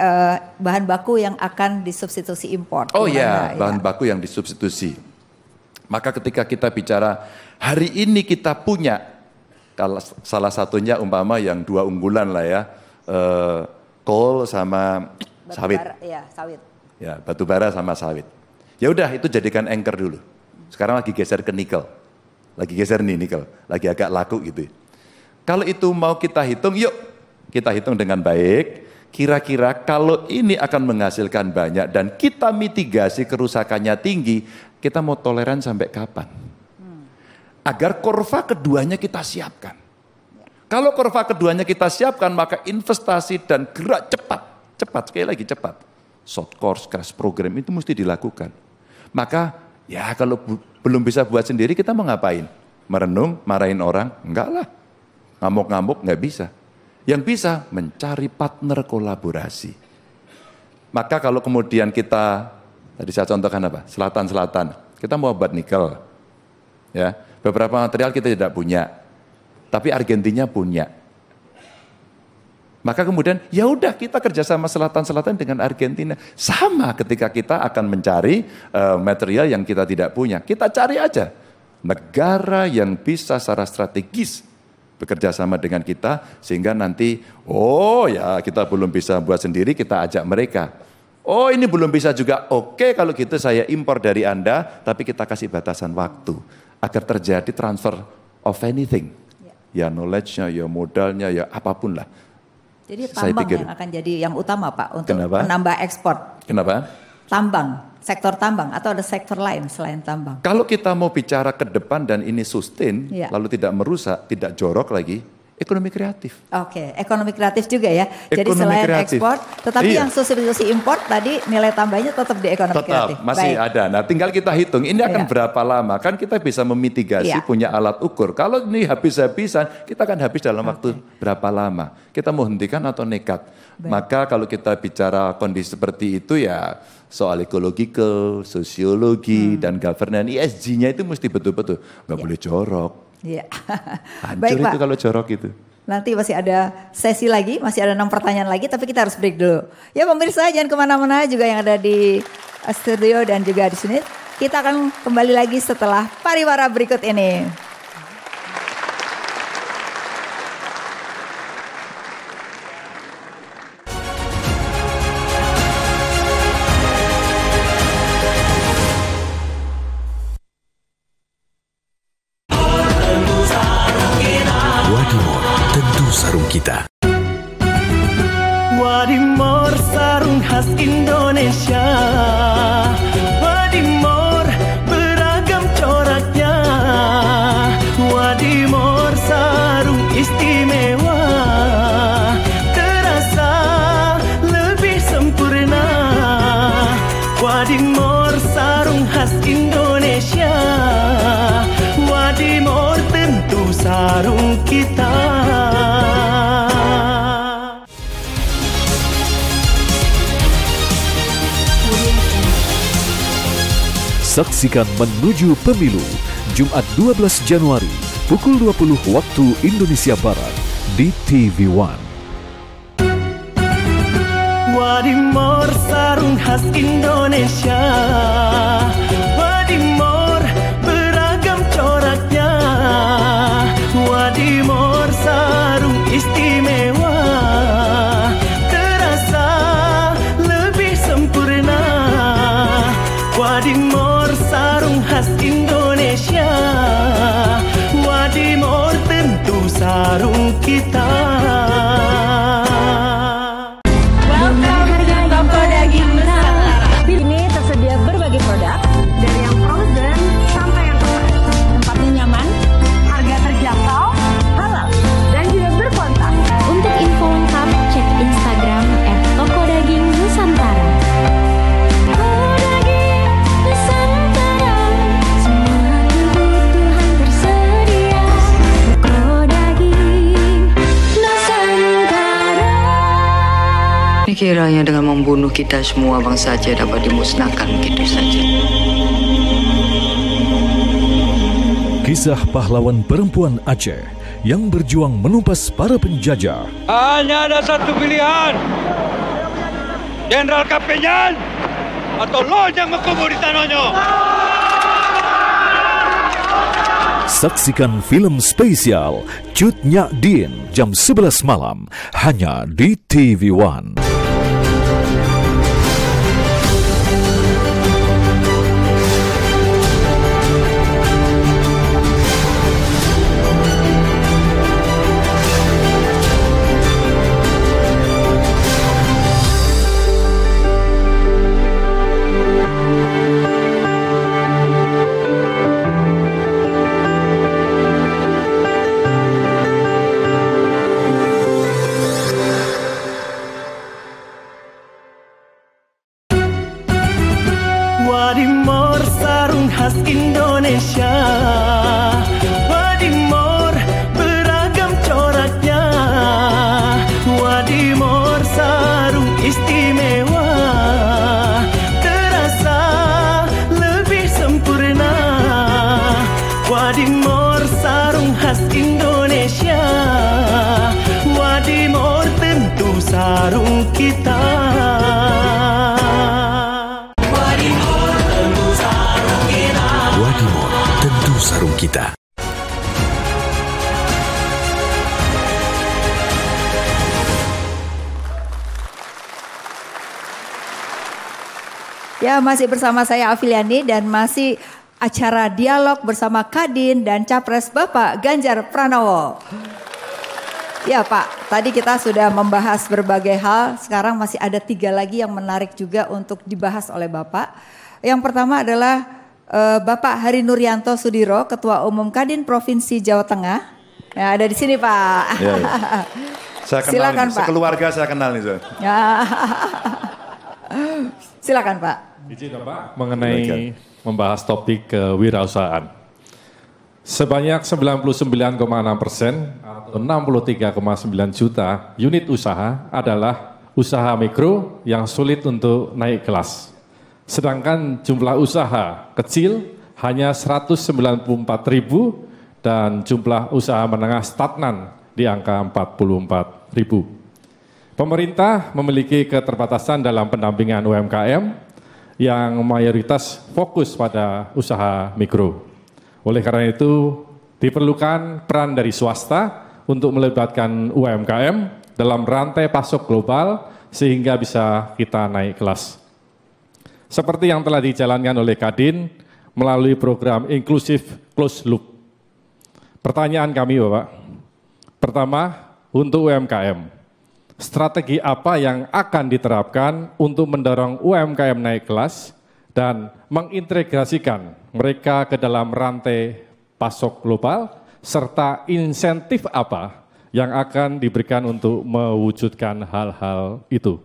bahan baku yang akan disubstitusi impor. Oh iya, bahan baku yang disubstitusi. Maka ketika kita bicara hari ini kita punya, kalau salah satunya umpama yang dua unggulan lah ya, coal sama sawit. Sawit. Ya, batu bara sama sawit. Ya udah itu jadikan anchor dulu. Sekarang lagi geser ke nikel. Lagi geser nih nikel, lagi agak laku gitu. Kalau itu mau kita hitung, yuk kita hitung dengan baik. Kira-kira kalau ini akan menghasilkan banyak dan kita mitigasi kerusakannya tinggi, kita mau toleran sampai kapan? Agar kurva keduanya kita siapkan. Kalau kurva keduanya kita siapkan, maka investasi dan gerak cepat, sekali lagi cepat. Short course, crash program itu mesti dilakukan. Maka ya kalau belum bisa buat sendiri kita mau ngapain? Merenung, marahin orang? Enggak lah. Ngamuk-ngamuk nggak bisa. Yang bisa mencari partner kolaborasi. Maka kalau kemudian kita, tadi saya contohkan apa? Selatan-selatan, kita mau buat nikel. Ya, beberapa material kita tidak punya, tapi Argentina punya. Maka kemudian ya udah kita kerjasama selatan-selatan dengan Argentina. Sama ketika kita akan mencari material yang kita tidak punya. Kita cari aja negara yang bisa secara strategis bekerja sama dengan kita, sehingga nanti, oh ya kita belum bisa buat sendiri, kita ajak mereka. Oh ini belum bisa juga, oke kalau gitu saya impor dari Anda, tapi kita kasih batasan waktu, agar terjadi transfer of anything. Ya knowledge-nya, ya modalnya, ya apapun lah. Jadi tambang yang akan jadi yang utama Pak, untuk menambah ekspor. Kenapa? Tambang. Sektor tambang atau ada sektor lain selain tambang? Kalau kita mau bicara ke depan dan ini sustain, lalu tidak merusak, tidak jorok lagi, ekonomi kreatif. Oke, ekonomi kreatif juga ya. Jadi Ekonomi selain kreatif. ekspor, tetapi yang substitusi impor tadi nilai tambahnya tetap di ekonomi kreatif. Tetap, masih ada. Nah tinggal kita hitung, ini akan berapa lama. Kan kita bisa memitigasi, punya alat ukur. Kalau ini habis-habisan, kita akan habis dalam waktu berapa lama. Kita mau hentikan atau nekat. Maka kalau kita bicara kondisi seperti itu ya, soal ekological, sosiologi, dan governance, ESG-nya itu mesti betul-betul. Nggak boleh jorok. Iya. Hancur Baik, itu Pak. kalau jorok itu. Nanti masih ada sesi lagi, masih ada 6 pertanyaan lagi, tapi kita harus break dulu. Ya pemirsa jangan kemana-mana juga yang ada di studio dan juga di sini. Kita akan kembali lagi setelah pariwara berikut ini. Wadimor, tentu sarung kita. Wadimor sarung khas Indonesia. Wadimor beragam coraknya. Wadimor sarung istimewa. Terasa lebih sempurna. Wadimor sarung khas Indonesia. Wadimor tentu sarung kita. Saksikan Menuju Pemilu, Jumat 12 Januari, pukul 20 waktu Indonesia Barat, di TV One. Wadimor sarung khas Indonesia. Wadimor beragam corak. kiranya dengan membunuh kita semua bangsa Aceh dapat dimusnahkan begitu saja. Kisah pahlawan perempuan Aceh yang berjuang menumpas para penjajah. Hanya ada satu pilihan. Jenderal Kapenyan atau Lojang Mengkubur di tanahnya. Saksikan film spesial Cut Nyak Dien jam 11 malam hanya di TV One. Wadimor sarung khas Indonesia, Wadimor beragam coraknya, Wadimor sarung istimewa, terasa lebih sempurna. Wadimor sarung khas Indonesia, Wadimor tentu sarung kita. Sarung kita. Ya, masih bersama saya Afiliani dan masih acara dialog bersama Kadin dan Capres Bapak Ganjar Pranowo. Ya Pak, tadi kita sudah membahas berbagai hal, sekarang masih ada 3 lagi yang menarik juga untuk dibahas oleh Bapak. Yang pertama adalah Bapak Hari Nuryanto Sudiro, Ketua Umum Kadin Provinsi Jawa Tengah. Ya, ada di sini Pak. Ya, ya. Saya kenal Silakan ini. Pak. Sekeluarga saya kenal nih. Ya. Silakan Pak. Izin Pak, mengenai membahas topik kewirausahaan. Sebanyak 99,6% atau 63,9 juta unit usaha adalah usaha mikro yang sulit untuk naik kelas. Sedangkan jumlah usaha kecil hanya 194.000 dan jumlah usaha menengah stagnan di angka 44.000. Pemerintah memiliki keterbatasan dalam pendampingan UMKM yang mayoritas fokus pada usaha mikro. Oleh karena itu diperlukan peran dari swasta untuk melibatkan UMKM dalam rantai pasok global sehingga bisa kita naik kelas. Seperti yang telah dijalankan oleh Kadin melalui program inklusif closed loop. Pertanyaan kami Bapak, pertama untuk UMKM, strategi apa yang akan diterapkan untuk mendorong UMKM naik kelas dan mengintegrasikan mereka ke dalam rantai pasok global, serta insentif apa yang akan diberikan untuk mewujudkan hal-hal itu.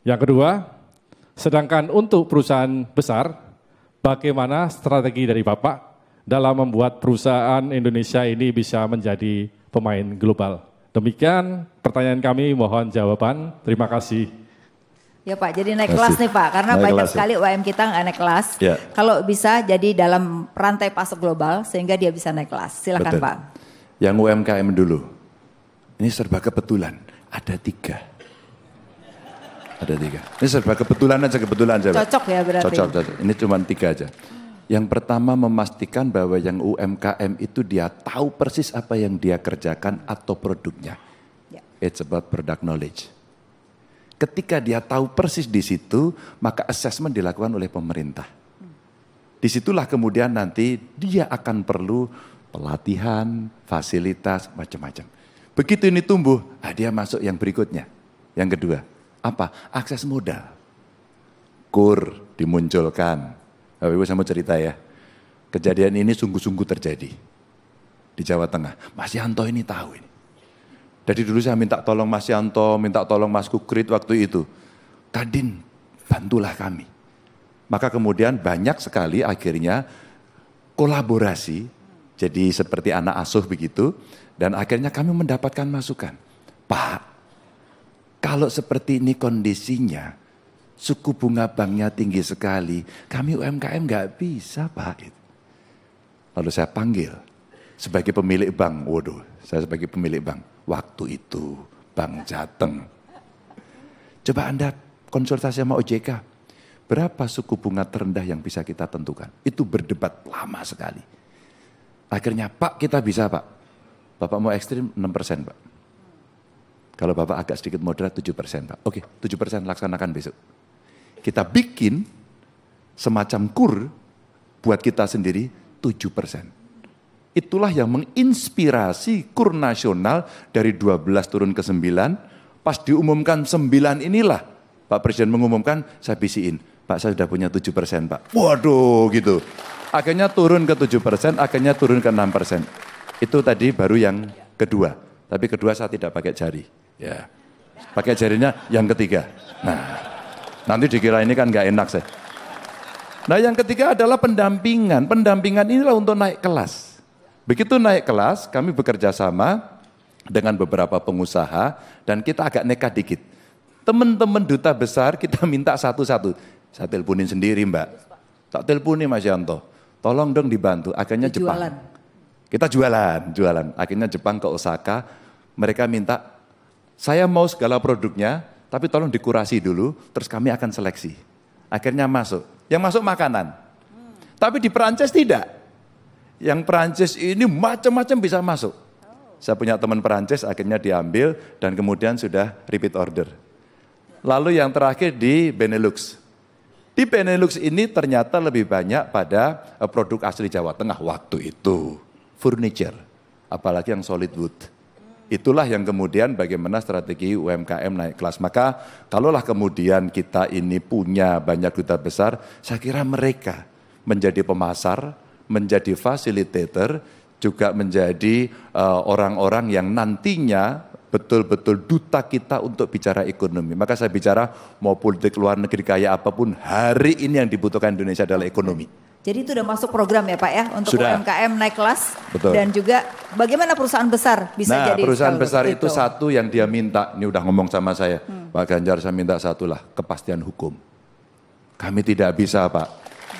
Yang kedua, sedangkan untuk perusahaan besar, bagaimana strategi dari Bapak dalam membuat perusahaan Indonesia ini bisa menjadi pemain global? Demikian pertanyaan kami, mohon jawaban. Terima kasih. Ya Pak, jadi naik kelas nih Pak, karena Naik banyak kelas, sekali UMKM kita nggak naik kelas. Ya. Kalau bisa jadi dalam rantai pasok global sehingga dia bisa naik kelas. Silakan Betul. Pak. Yang UMKM dulu, ini serba kebetulan, ada 3. Ada 3. Ini serba kebetulan aja Pak. Cocok ya berarti. Cocok. Ini cuma 3 aja. Yang pertama memastikan bahwa yang UMKM itu dia tahu persis apa yang dia kerjakan atau produknya. Ya. It's about product knowledge. Ketika dia tahu persis di situ, maka assessment dilakukan oleh pemerintah. Disitulah kemudian nanti dia akan perlu pelatihan, fasilitas, macam-macam. Begitu ini tumbuh, dia masuk yang berikutnya. Yang kedua, apa? Akses modal. KUR dimunculkan. Bapak Ibu saya mau cerita ya. Kejadian ini sungguh-sungguh terjadi di Jawa Tengah. Mas Yanto ini tahu ini. Dari dulu saya minta tolong Mas Yanto, minta tolong Mas Kukrit waktu itu. Kadin, bantulah kami. Maka kemudian banyak sekali akhirnya kolaborasi. Jadi seperti anak asuh begitu. Dan akhirnya kami mendapatkan masukan. Pak, Kalau seperti ini kondisinya, suku bunga banknya tinggi sekali, kami UMKM nggak bisa Pak. Lalu saya panggil sebagai pemilik bank, waduh, saya sebagai pemilik bank, waktu itu Bank Jateng. Coba Anda konsultasi sama OJK, berapa suku bunga terendah yang bisa kita tentukan? Itu berdebat lama sekali. Akhirnya Pak kita bisa Pak, Bapak mau ekstrim 6% Pak. Kalau Bapak agak sedikit moderat 7% Pak. Oke, 7% laksanakan besok. Kita bikin semacam kur buat kita sendiri 7%. Itulah yang menginspirasi kur nasional dari 12 turun ke 9. Pas diumumkan 9 inilah Pak Presiden mengumumkan, saya bisiin, Pak saya sudah punya 7% Pak. Waduh gitu. Akhirnya turun ke 7%, akhirnya turun ke 6%. Itu tadi baru yang kedua. Tapi kedua saya tidak pakai jari. Ya, pakai jarinya yang ketiga. Nah, nanti dikira ini kan nggak enak saya. Nah yang ketiga adalah pendampingan. Pendampingan inilah untuk naik kelas. Begitu naik kelas, kami bekerja sama dengan beberapa pengusaha dan kita agak nekat dikit. Teman-teman duta besar kita minta satu-satu. Saya teleponin sendiri Mbak. Tak teleponin Mas Yanto. Tolong dong dibantu. Akhirnya Jepang. Kita jualan. Akhirnya Jepang ke Osaka. Mereka minta, saya mau segala produknya, tapi tolong dikurasi dulu, terus kami akan seleksi. Akhirnya masuk. Yang masuk makanan. Tapi di Perancis tidak. Yang Perancis ini macam-macam bisa masuk. Saya punya teman Perancis, akhirnya diambil dan kemudian sudah repeat order. Lalu yang terakhir di Benelux. Di Benelux ini ternyata lebih banyak pada produk asli Jawa Tengah waktu itu. Furniture, apalagi yang solid wood. Itulah yang kemudian bagaimana strategi UMKM naik kelas. Maka kalaulah kemudian kita ini punya banyak duta besar, saya kira mereka menjadi pemasar, menjadi fasilitator, juga menjadi orang-orang yang nantinya betul-betul duta kita untuk bicara ekonomi. Maka saya bicara mau politik luar negeri kayak apapun, hari ini yang dibutuhkan Indonesia adalah ekonomi. Jadi itu udah masuk program ya Pak ya untuk Sudah. UMKM naik kelas. Betul. Dan juga bagaimana perusahaan besar bisa jadi. Nah perusahaan besar itu satu yang dia minta, ini udah ngomong sama saya, Pak Ganjar saya minta satu lah, kepastian hukum. Kami tidak bisa Pak,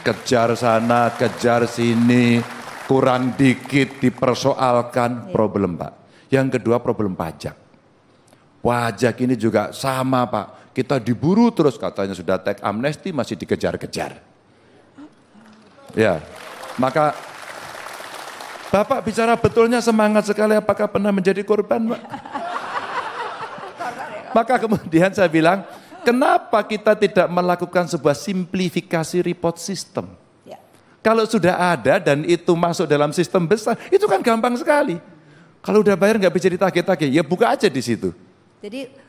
kejar sana, kejar sini, kurang dikit dipersoalkan, problem Pak. Yang kedua problem pajak. Pajak ini juga sama Pak, kita diburu terus katanya sudah teks amnesti masih dikejar-kejar. Ya, maka Bapak bicara betulnya semangat sekali, apakah pernah menjadi korban Pak? Maka kemudian saya bilang, kenapa kita tidak melakukan sebuah simplifikasi report system? Ya. Kalau sudah ada dan itu masuk dalam sistem besar, itu kan gampang sekali. Kalau udah bayar nggak bisa ditagih-tagih, ya buka aja di situ. Jadi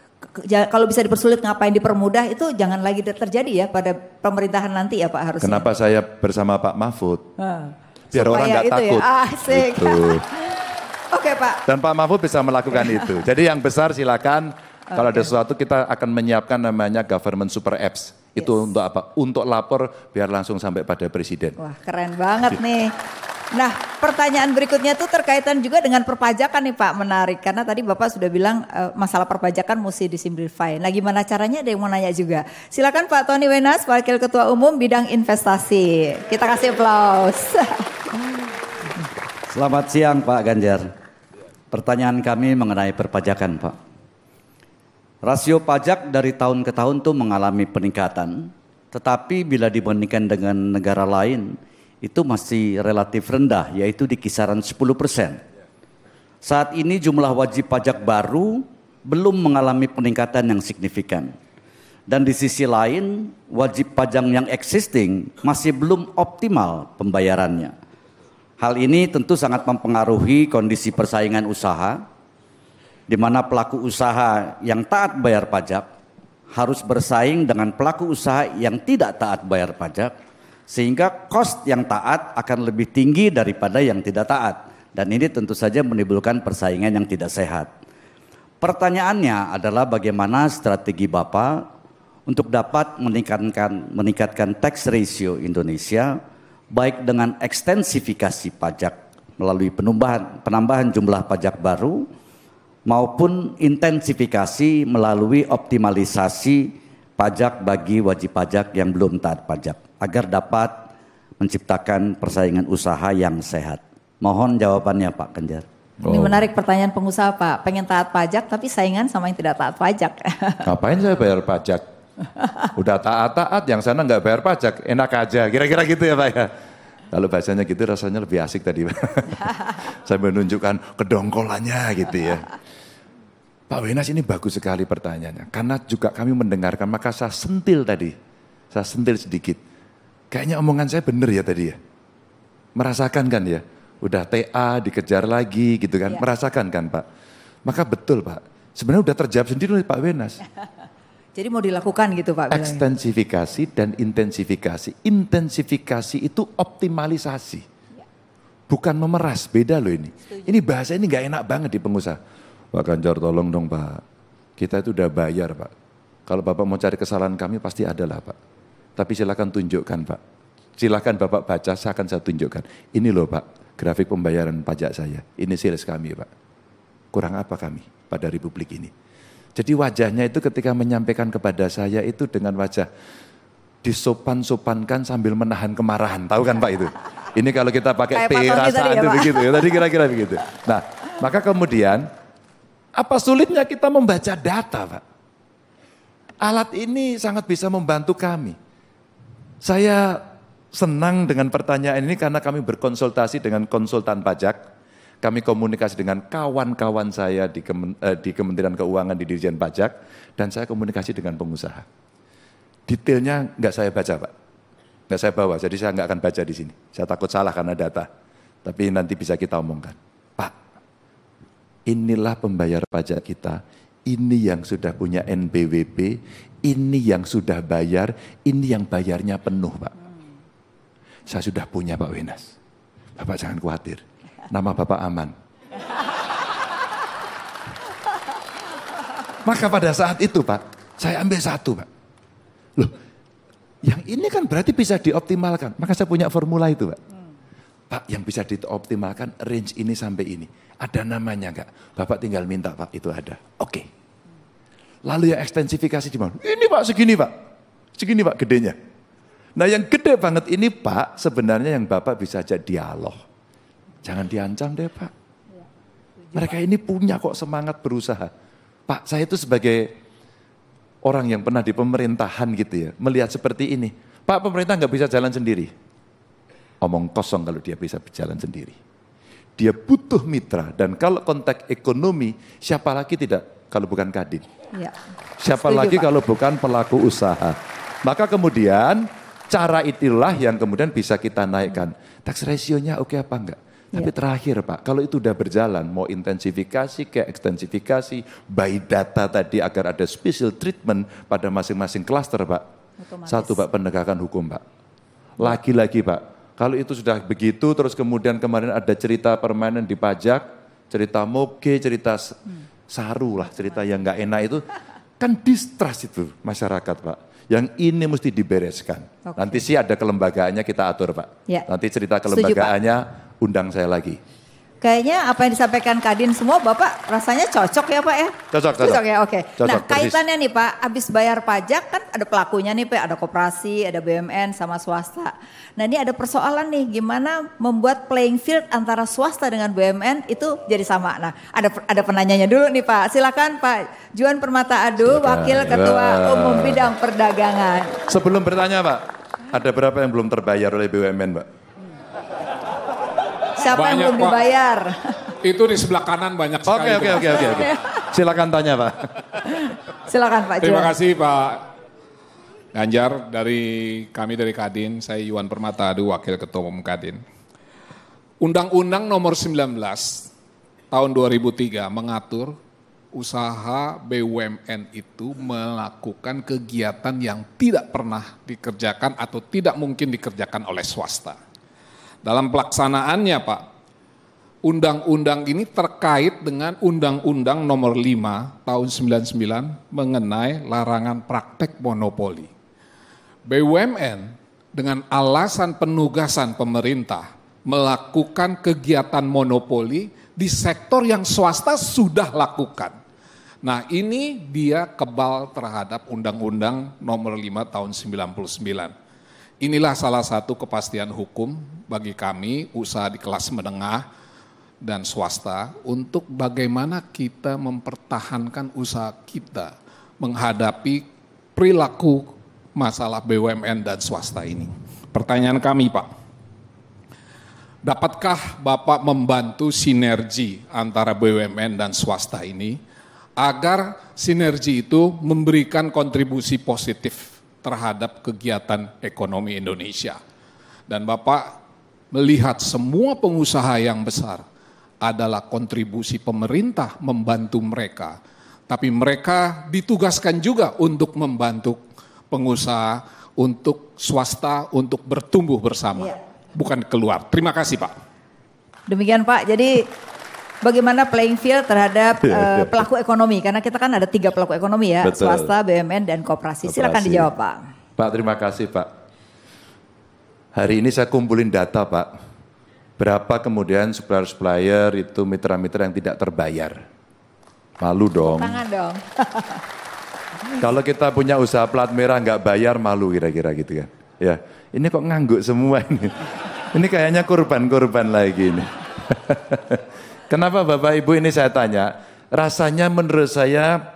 kalau bisa dipersulit ngapain dipermudah itu jangan lagi terjadi ya pada pemerintahan nanti ya Pak harusnya. Kenapa saya bersama Pak Mahfud? Biar orang nggak takut. Ya, asik. Gitu. Oke Pak. Dan Pak Mahfud bisa melakukan itu. Jadi yang besar silakan. Kalau ada sesuatu kita akan menyiapkan namanya government super apps. Itu untuk apa? Untuk lapor biar langsung sampai pada presiden. Wah keren banget nih. Nah pertanyaan berikutnya tuh terkaitan juga dengan perpajakan nih Pak, menarik. Karena tadi Bapak sudah bilang masalah perpajakan mesti disimplify. Nah gimana caranya, ada yang mau nanya juga. Silakan Pak Tony Wenas, Wakil Ketua Umum Bidang Investasi. Kita kasih aplaus. Selamat siang Pak Ganjar. Pertanyaan kami mengenai perpajakan Pak. Rasio pajak dari tahun ke tahun tuh mengalami peningkatan. Tetapi bila dibandingkan dengan negara lain, itu masih relatif rendah, yaitu di kisaran 10%. Saat ini jumlah wajib pajak baru belum mengalami peningkatan yang signifikan. Dan di sisi lain, wajib pajak yang existing masih belum optimal pembayarannya. Hal ini tentu sangat mempengaruhi kondisi persaingan usaha, di mana pelaku usaha yang taat bayar pajak harus bersaing dengan pelaku usaha yang tidak taat bayar pajak, sehingga cost yang taat akan lebih tinggi daripada yang tidak taat. Dan ini tentu saja menimbulkan persaingan yang tidak sehat. Pertanyaannya adalah bagaimana strategi Bapak untuk dapat meningkatkan tax ratio Indonesia, baik dengan ekstensifikasi pajak melalui penambahan jumlah pajak baru, maupun intensifikasi melalui optimalisasi pajak bagi wajib pajak yang belum taat pajak agar dapat menciptakan persaingan usaha yang sehat. Mohon jawabannya Pak Ganjar. Ini menarik pertanyaan pengusaha Pak, pengen taat pajak tapi saingan sama yang tidak taat pajak. Ngapain saya bayar pajak? Udah taat-taat, yang sana nggak bayar pajak, enak aja, kira-kira gitu ya Pak ya. Kalau bahasanya gitu rasanya lebih asik tadi Pak. Saya menunjukkan kedongkolannya gitu ya. Pak Wenas ini bagus sekali pertanyaannya, karena juga kami mendengarkan, maka saya sentil tadi, saya sentil sedikit. Kayaknya omongan saya benar ya tadi ya, merasakan kan ya. Udah TA dikejar lagi gitu kan, merasakan kan Pak. Maka betul Pak, sebenarnya udah terjawab sendiri oleh Pak Wenas. Jadi mau dilakukan gitu Pak. Ekstensifikasi dan intensifikasi. Intensifikasi itu optimalisasi. Bukan memeras, beda loh ini. Ini bahasa ini gak enak banget di pengusaha. Pak Ganjar tolong dong Pak, kita itu udah bayar Pak. Kalau Bapak mau cari kesalahan kami pasti ada lah Pak. Tapi silakan tunjukkan Pak. Silakan Bapak baca, saya tunjukkan. Ini loh Pak, grafik pembayaran pajak saya, ini sales kami Pak. Kurang apa kami pada Republik ini? Jadi wajahnya itu ketika menyampaikan kepada saya itu dengan wajah disopan-sopankan sambil menahan kemarahan, tahu kan Pak itu? Ini kalau kita pakai perasaan itu begitu ya, tadi kira-kira begitu. Nah, maka kemudian apa sulitnya kita membaca data Pak? Alat ini sangat bisa membantu kami. Saya senang dengan pertanyaan ini karena kami berkonsultasi dengan konsultan pajak, kami komunikasi dengan kawan-kawan saya di Kementerian Keuangan, di Dirjen Pajak, dan saya komunikasi dengan pengusaha. Detailnya nggak saya baca Pak, nggak saya bawa, jadi saya nggak akan baca di sini. Saya takut salah karena data, tapi nanti bisa kita omongkan. Pak, inilah pembayar pajak kita, ini yang sudah punya NPWP, ini yang sudah bayar, ini yang bayarnya penuh Pak. Saya sudah punya Pak Wenas. Bapak jangan khawatir. Nama Bapak aman. Maka pada saat itu Pak, saya ambil satu Pak. Loh, yang ini kan berarti bisa dioptimalkan. Maka saya punya formula itu Pak. Pak, yang bisa dioptimalkan range ini sampai ini. Ada namanya enggak? Bapak tinggal minta Pak, itu ada. Oke. Lalu yang ekstensifikasi di mana? Ini Pak, segini Pak. Segini Pak gedenya. Nah yang gede banget ini Pak, sebenarnya yang Bapak bisa aja dialog. Jangan diancam deh Pak. Mereka ini punya kok semangat berusaha. Pak, saya itu sebagai orang yang pernah di pemerintahan gitu ya, melihat seperti ini. Pak, pemerintah nggak bisa jalan sendiri. Omong kosong kalau dia bisa berjalan sendiri. Dia butuh mitra, dan kalau konteks ekonomi, siapa lagi tidak kalau bukan Kadin? Ya. Siapa lagi Pak kalau bukan pelaku usaha? Maka kemudian cara itulah yang kemudian bisa kita naikkan. Tax ratio-nya oke apa enggak? Tapi terakhir Pak, kalau itu udah berjalan, mau intensifikasi, kayak ekstensifikasi, by data tadi agar ada special treatment pada masing-masing klaster Pak. Otomatis. Satu Pak, penegakan hukum Pak. Lagi-lagi Pak, kalau itu sudah begitu, terus kemudian kemarin ada cerita permainan di pajak, cerita moge, cerita saru lah, cerita yang nggak enak itu, kan distrust itu masyarakat Pak. Yang ini mesti dibereskan. Okay. Nanti sih ada kelembagaannya kita atur Pak. Ya. Nanti cerita kelembagaannya undang saya lagi. Kayaknya apa yang disampaikan Kadin semua Bapak rasanya cocok ya Pak ya? Cocok ya, oke. Nah kaitannya nih Pak, habis bayar pajak kan ada pelakunya nih Pak, ada koperasi, ada BUMN sama swasta. Nah ini ada persoalan nih, gimana membuat playing field antara swasta dengan BUMN itu jadi sama. Nah ada penanyanya dulu nih Pak, silakan Pak Juan Permata Adu, Wakil Ketua Umum Bidang Perdagangan. Sebelum bertanya Pak, ada berapa yang belum terbayar oleh BUMN Pak? Siapa banyak, yang belum dibayar? Itu di sebelah kanan banyak sekali. Oke. Silakan tanya Pak. Silakan Pak. Terima kasih Pak Ganjar, kami dari Kadin, saya Yuan Permata Adu, Wakil Ketua Umum Kadin. Undang-Undang nomor 19 tahun 2003 mengatur usaha BUMN itu melakukan kegiatan yang tidak pernah dikerjakan atau tidak mungkin dikerjakan oleh swasta. Dalam pelaksanaannya Pak, undang-undang ini terkait dengan Undang-Undang nomor 5 tahun 99 mengenai larangan praktek monopoli. BUMN dengan alasan penugasan pemerintah melakukan kegiatan monopoli di sektor yang swasta sudah lakukan. Nah ini dia kebal terhadap Undang-Undang nomor 5 tahun 99. Inilah salah satu kepastian hukum bagi kami usaha di kelas menengah dan swasta untuk bagaimana kita mempertahankan usaha kita menghadapi perilaku masalah BUMN dan swasta ini. Pertanyaan kami Pak, dapatkah Bapak membantu sinergi antara BUMN dan swasta ini agar sinergi itu memberikan kontribusi positif terhadap kegiatan ekonomi Indonesia? Dan Bapak melihat semua pengusaha yang besar adalah kontribusi pemerintah membantu mereka. Tapi mereka ditugaskan juga untuk membantu pengusaha, untuk swasta, untuk bertumbuh bersama. Bukan keluar. Terima kasih Pak. Demikian Pak, jadi bagaimana playing field terhadap pelaku ekonomi? Karena kita kan ada 3 pelaku ekonomi ya, Betul. swasta, BUMN, dan koperasi. Silakan dijawab Pak. Pak, terima kasih Pak. Hari ini saya kumpulin data Pak. Berapa kemudian supplier-supplier itu mitra-mitra yang tidak terbayar. Malu dong. Tangan dong. Kalau kita punya usaha plat merah nggak bayar malu kira-kira gitu kan. Ya, ini kok ngangguk semua ini. Ini kayaknya korban-korban lagi ini. Kenapa Bapak Ibu ini saya tanya? Rasanya menurut saya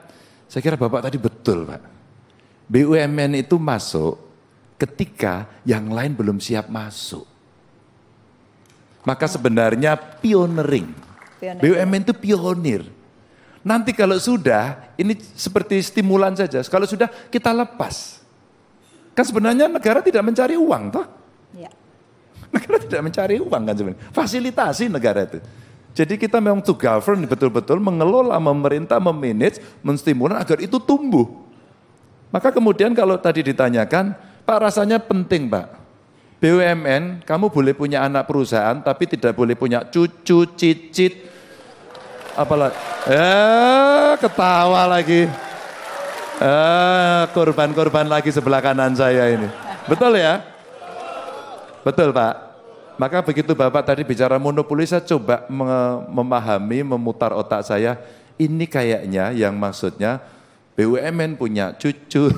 kira Bapak tadi betul Pak. BUMN itu masuk ketika yang lain belum siap masuk. Maka sebenarnya pioneering. BUMN itu pionir. Nanti kalau sudah, ini seperti stimulan saja. Kalau sudah kita lepas. Kan sebenarnya negara tidak mencari uang toh. Ya. Negara tidak mencari uang kan sebenarnya. Fasilitasi negara itu. Jadi kita memang to govern betul-betul mengelola, memerintah, memanage, menstimulan agar itu tumbuh. Maka kemudian kalau tadi ditanyakan, Pak rasanya penting Pak. BUMN, kamu boleh punya anak perusahaan tapi tidak boleh punya cucu, cicit, apalagi, ketawa lagi. Korban-korban lagi sebelah kanan saya ini. Betul ya? Betul Pak. Maka begitu Bapak tadi bicara monopoli, saya coba memahami, memutar otak saya. Ini kayaknya yang maksudnya BUMN punya cucu,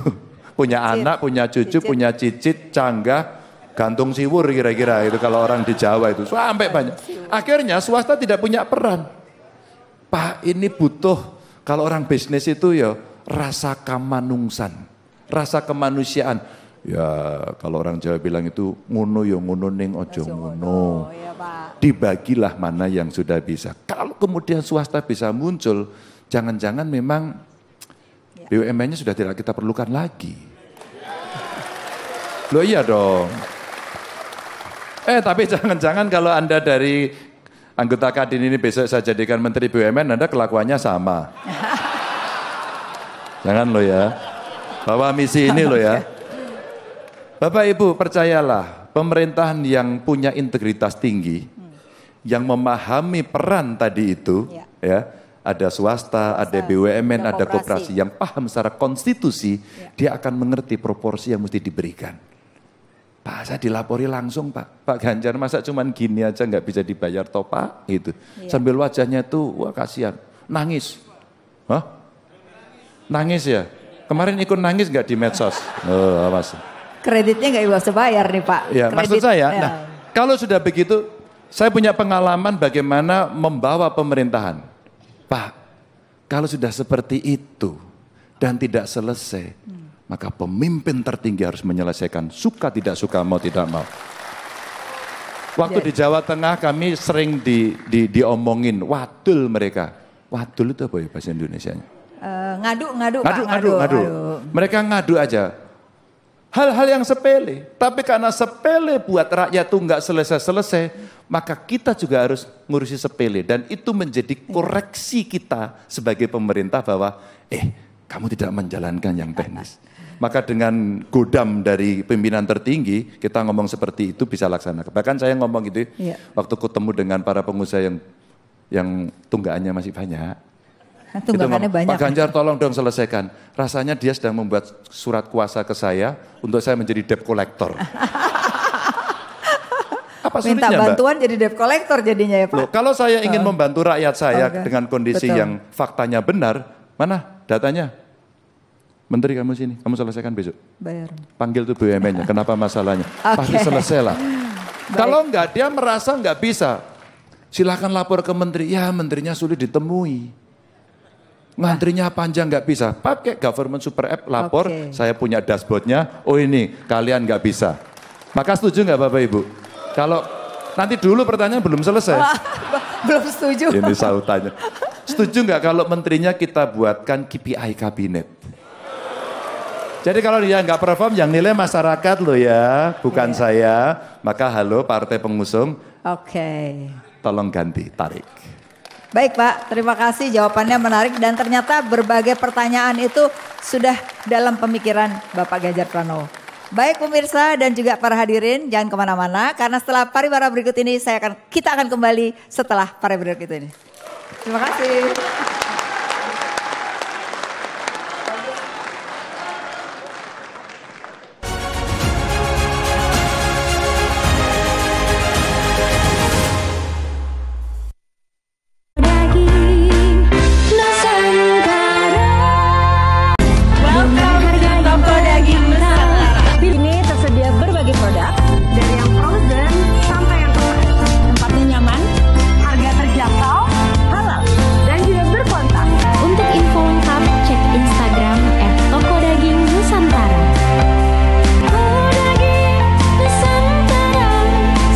punya anak, punya cucu, punya cicit, canggah, gantung siwur kira-kira itu kalau orang di Jawa itu. Sampai banyak. Akhirnya swasta tidak punya peran. Pak ini butuh, kalau orang bisnis itu ya rasa kamanungsan, rasa kemanusiaan. Ya kalau orang Jawa bilang itu ngono ya ngono ning ojo ngono. Dibagilah mana yang sudah bisa. Kalau kemudian swasta bisa muncul, jangan-jangan memang BUMN-nya sudah tidak kita perlukan lagi. Loh iya dong. Tapi jangan-jangan kalau Anda dari anggota Kadin ini besok saya jadikan Menteri BUMN, Anda kelakuannya sama. Jangan lo ya. Bawa misi ini lo ya. Bapak Ibu percayalah, pemerintahan yang punya integritas tinggi, yang memahami peran tadi itu, ya, ada swasta, ada BUMN, ada koperasi yang paham secara konstitusi, dia akan mengerti proporsi yang mesti diberikan. Pak, saya dilapori langsung Pak Ganjar masa cuman gini aja nggak bisa dibayar toh Pak, gitu. Sambil wajahnya tuh, wah kasihan, nangis. Hah? Nangis ya? Kemarin ikut nangis nggak di medsos? Oh, awas. Kreditnya nggak bisa bayar nih Pak. Ya, maksud saya, nah kalau sudah begitu, saya punya pengalaman bagaimana membawa pemerintahan. Pak, kalau sudah seperti itu dan tidak selesai, maka pemimpin tertinggi harus menyelesaikan, suka tidak suka, mau tidak mau. Waktu di Jawa Tengah kami sering diomongin, wadul mereka. Wadul itu apa ya bahasa Indonesianya? Ngadu. Mereka ngadu aja. Hal-hal yang sepele, tapi karena sepele buat rakyat itu nggak selesai-selesai, maka kita juga harus ngurusi sepele. Dan itu menjadi koreksi kita sebagai pemerintah bahwa, kamu tidak menjalankan yang teknis. Maka dengan godam dari pimpinan tertinggi, kita ngomong seperti itu bisa laksanakan. Bahkan saya ngomong gitu, waktu ketemu dengan para pengusaha yang tunggakannya masih banyak. Tunggakannya banyak. Pak Ganjar tolong dong selesaikan. Rasanya dia sedang membuat surat kuasa ke saya untuk saya menjadi debt collector. Apa minta sulitnya, Mbak? bantuan jadi debt collector jadinya ya Pak. Loh, kalau saya ingin membantu rakyat saya Oke. dengan kondisi Betul. yang faktanya benar, mana datanya? Menteri kamu sini, kamu selesaikan besok. Bayar. Panggil tuh BUMN-nya, kenapa masalahnya? Pasti selesai lah. Kalau enggak, dia merasa enggak bisa. Silakan lapor ke menteri, ya menterinya sulit ditemui. Ngantrinya panjang enggak bisa. Pakai government super app, lapor, saya punya dashboardnya, oh ini kalian enggak bisa. Maka setuju enggak Bapak Ibu? Kalau nanti dulu pertanyaan belum selesai. Belum setuju. Ini sautannya. Setuju nggak kalau menterinya kita buatkan KPI kabinet? Jadi kalau dia nggak perform, yang nilai masyarakat loh ya, bukan saya. Maka halo partai pengusung, Oke. tolong ganti, tarik. Baik Pak, terima kasih jawabannya menarik dan ternyata berbagai pertanyaan itu sudah dalam pemikiran Bapak Ganjar Pranowo. Baik pemirsa dan juga para hadirin, jangan kemana-mana karena setelah pariwara berikut ini kita akan kembali setelah pariwara berikut ini. Terima kasih. Ini tersedia berbagai produk dari yang frozen sampai yang kemarin. Tempatnya nyaman, harga terjangkau, halal, dan juga berkontak. Untuk info lengkap, cek Instagram @tokodaging_nusantara. Kodaging Nusantara,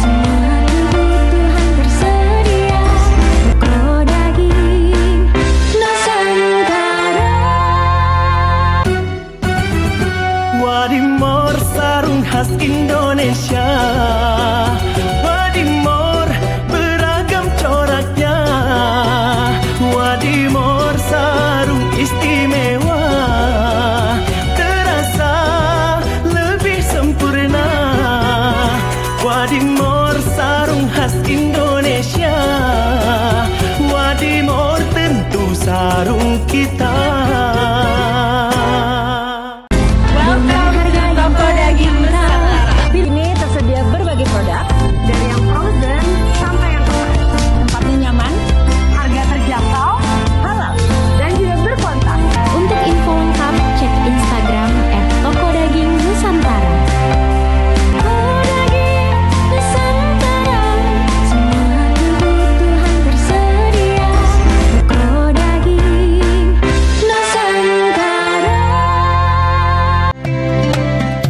semua kebutuhan tersedia. Kodaging Nusantara. Wadimor sarung khas Indonesia. Wadimor beragam coraknya. Wadimor sarung istimewa. Terasa lebih sempurna. Wadimor sarung khas Indonesia. Wadimor tentu sarung kita. Ini tersedia berbagai produk dari yang frozen sampai yang kemarin. Tempatnya nyaman, harga terjangkau, halal, dan juga berkontak. Untuk info lengkap, cek Instagram @tokodaging_nusantara. Kodaging Nusantara, semua kebutuhan tersedia. Kodaging Nusantara.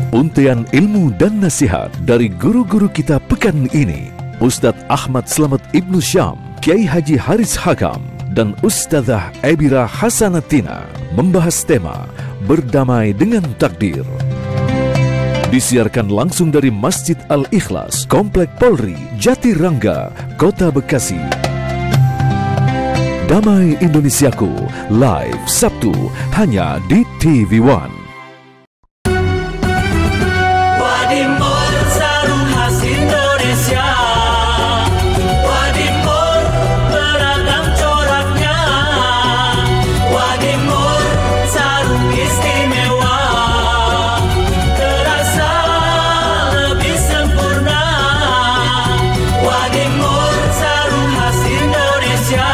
Untian ilmu dan nasihat dari guru-guru kita pekan ini. Ustadz Ahmad Slamet Ibnu Syam, Kiai Haji Haris Hakam, dan Ustadzah Ebira Hasanatina membahas tema Berdamai dengan Takdir. Disiarkan langsung dari Masjid Al-Ikhlas, Komplek Polri, Jatirangga, Kota Bekasi. Damai Indonesiaku, live Sabtu hanya di TV One. Wadimor sarung khas Indonesia. Wadimor beragam coraknya. Wadimor sarung istimewa. Terasa lebih sempurna. Wadimor sarung khas Indonesia.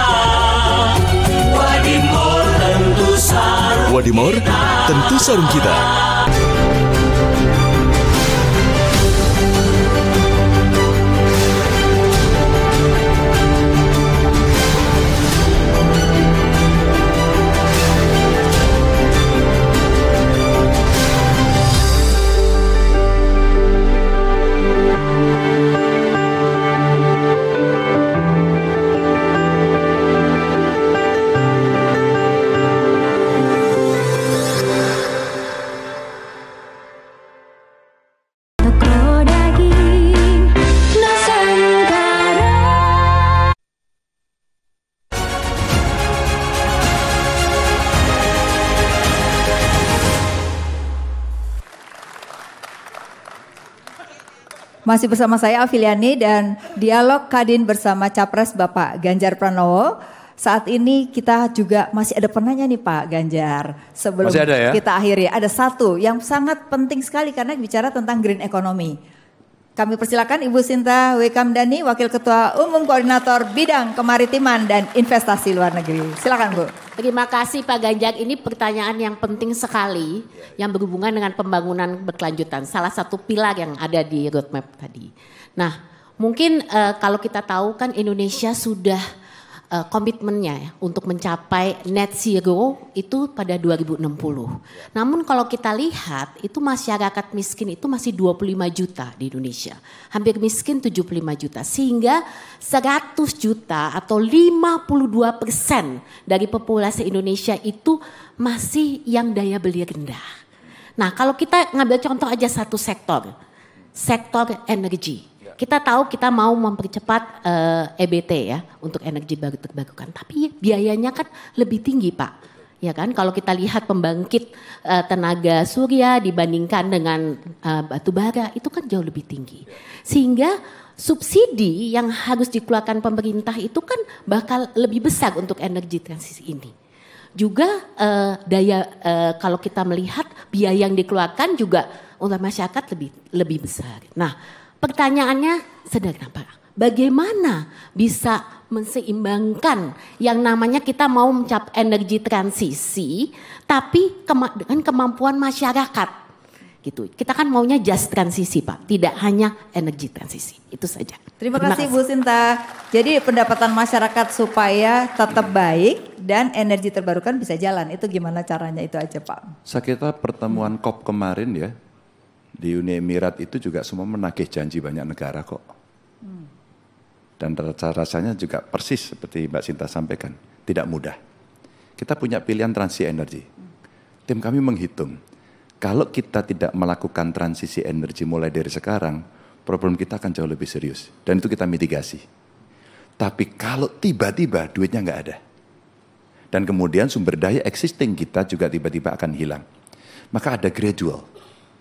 Wadimor tentu sarung. Wadimor tentu sarung kita. Kodaging Nusantara. Masih bersama saya Afiliani dan dialog Kadin bersama Capres Bapak Ganjar Pranowo. Saat ini kita juga masih ada penanya nih Pak Ganjar. Sebelum Masih ada ya? kita akhiri, ada satu yang sangat penting sekali karena bicara tentang green economy. Kami persilakan Ibu Sinta Wekamdani, Wakil Ketua Umum Koordinator Bidang Kemaritiman dan Investasi Luar Negeri. Silakan Bu. Terima kasih Pak Ganjar. Ini pertanyaan yang penting sekali yang berhubungan dengan pembangunan berkelanjutan. Salah satu pilar yang ada di roadmap tadi. Nah, mungkin kalau kita tahu kan Indonesia sudah komitmennya ya, untuk mencapai net zero itu pada 2060. Namun kalau kita lihat itu masyarakat miskin itu masih 25 juta di Indonesia. Hampir miskin 75 juta. Sehingga 100 juta atau 52% dari populasi Indonesia itu masih yang daya beli rendah. Nah kalau kita ngambil contoh aja satu sektor energi. Kita tahu kita mau mempercepat EBT ya untuk energi baru terbarukan, tapi biayanya kan lebih tinggi Pak. Ya kan kalau kita lihat pembangkit tenaga surya dibandingkan dengan batu bara itu kan jauh lebih tinggi. Sehingga subsidi yang harus dikeluarkan pemerintah itu kan bakal lebih besar untuk energi transisi ini. Juga kalau kita melihat biaya yang dikeluarkan juga untuk masyarakat lebih besar. Nah, pertanyaannya sederhana Pak, bagaimana bisa menseimbangkan yang namanya kita mau mencapai energi transisi, tapi dengan kemampuan masyarakat, gitu. Kita kan maunya just transisi Pak, tidak hanya energi transisi. Itu saja. Terima kasih Bu Sinta. Jadi pendapatan masyarakat supaya tetap baik dan energi terbarukan bisa jalan. Itu gimana caranya itu aja Pak? Saya kira pertemuan COP kemarin ya, di Uni Emirat itu juga semua menagih janji banyak negara kok. Dan rasanya juga persis seperti Mbak Sinta sampaikan, tidak mudah. Kita punya pilihan transisi energi. Tim kami menghitung, kalau kita tidak melakukan transisi energi mulai dari sekarang, problem kita akan jauh lebih serius. Dan itu kita mitigasi. Tapi kalau tiba-tiba duitnya nggak ada, dan kemudian sumber daya existing kita juga tiba-tiba akan hilang, maka ada gradual.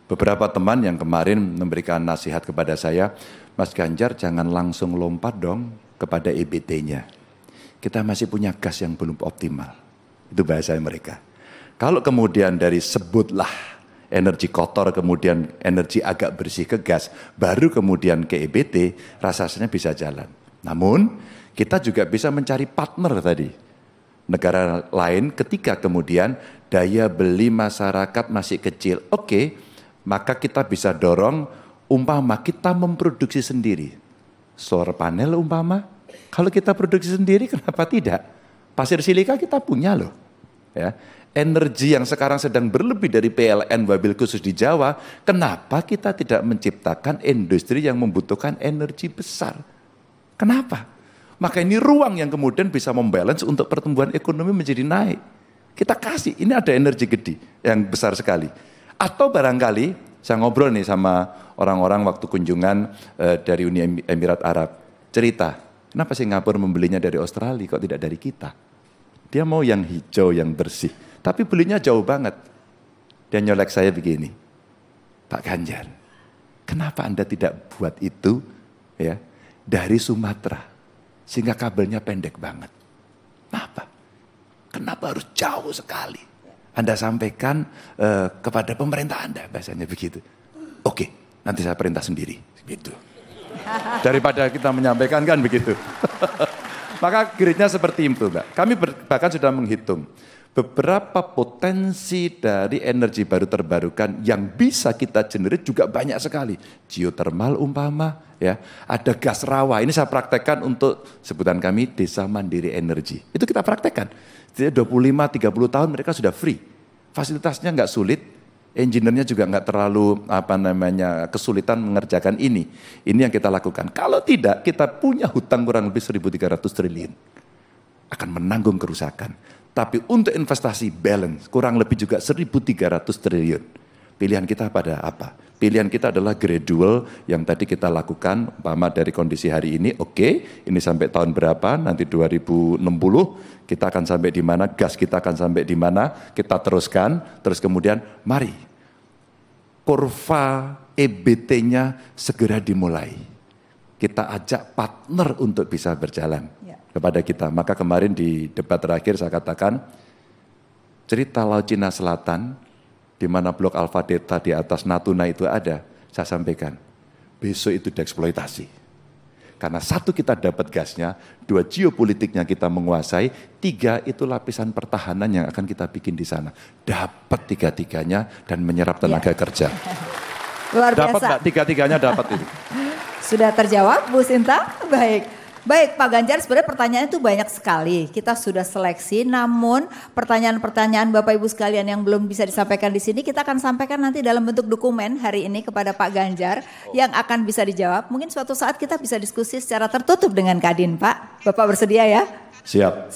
Beberapa teman yang kemarin memberikan nasihat kepada saya, Mas Ganjar jangan langsung lompat dong kepada EBT-nya. Kita masih punya gas yang belum optimal. Itu bahasa mereka. Kalau kemudian dari sebutlah energi kotor, kemudian energi agak bersih ke gas, baru kemudian ke EBT, rasanya bisa jalan. Namun kita juga bisa mencari partner tadi. Negara lain ketika kemudian daya beli masyarakat masih kecil, oke, maka kita bisa dorong umpama kita memproduksi sendiri. Solar panel umpama, kalau kita produksi sendiri kenapa tidak? Pasir silika kita punya loh. Ya. Energi yang sekarang sedang berlebih dari PLN wabil khusus di Jawa, kenapa kita tidak menciptakan industri yang membutuhkan energi besar? Kenapa? Maka ini ruang yang kemudian bisa membalance untuk pertumbuhan ekonomi menjadi naik. Kita kasih, ini ada energi gede yang besar sekali. Atau barangkali, saya ngobrol nih sama orang-orang waktu kunjungan dari Uni Emirat Arab. Cerita, kenapa Singapura membelinya dari Australia kok tidak dari kita? Dia mau yang hijau, yang bersih. Tapi belinya jauh banget. Dia nyolek saya begini, Pak Ganjar, kenapa Anda tidak buat itu ya dari Sumatera? Sehingga kabelnya pendek banget. Kenapa? Kenapa harus jauh sekali? Anda sampaikan kepada pemerintah Anda, bahasanya begitu. Oke, nanti saya perintah sendiri, gitu. Daripada kita menyampaikan kan begitu. Maka gridnya seperti itu, Mbak. Kami bahkan sudah menghitung beberapa potensi dari energi baru terbarukan yang bisa kita generate juga banyak sekali. Geothermal umpama, ya, ada gas rawa. Ini saya praktekkan untuk sebutan kami Desa Mandiri Energi. Itu kita praktekkan. Jadi 25-30 tahun mereka sudah free. Fasilitasnya nggak sulit, engineer-nya juga nggak terlalu kesulitan mengerjakan ini. Ini yang kita lakukan. Kalau tidak, kita punya hutang kurang lebih 1.300 triliun. Akan menanggung kerusakan. Tapi untuk investasi balance, kurang lebih juga 1.300 triliun. Pilihan kita pada apa? Pilihan kita adalah gradual yang tadi kita lakukan, umpama dari kondisi hari ini, oke, ini sampai tahun berapa, nanti 2060, kita akan sampai di mana, gas kita akan sampai di mana, kita teruskan, terus kemudian mari, kurva EBT-nya segera dimulai. Kita ajak partner untuk bisa berjalan kepada kita. Maka kemarin di debat terakhir saya katakan, cerita Laut Cina Selatan, di mana blok Alpha Delta di atas Natuna itu ada, saya sampaikan. besok itu dieksploitasi. Karena satu kita dapat gasnya, dua geopolitiknya kita menguasai, tiga itu lapisan pertahanan yang akan kita bikin di sana. Dapat tiga-tiganya dan menyerap tenaga kerja. Luar biasa. Dapat Mbak, tiga-tiganya dapat itu. Sudah terjawab Bu Sinta? Baik Pak Ganjar, sebenarnya pertanyaan itu banyak sekali. Kita sudah seleksi, namun pertanyaan-pertanyaan Bapak Ibu sekalian yang belum bisa disampaikan di sini, kita akan sampaikan nanti dalam bentuk dokumen hari ini kepada Pak Ganjar yang akan bisa dijawab. Mungkin suatu saat kita bisa diskusi secara tertutup dengan Kadin, Pak. Bapak bersedia ya? Siap.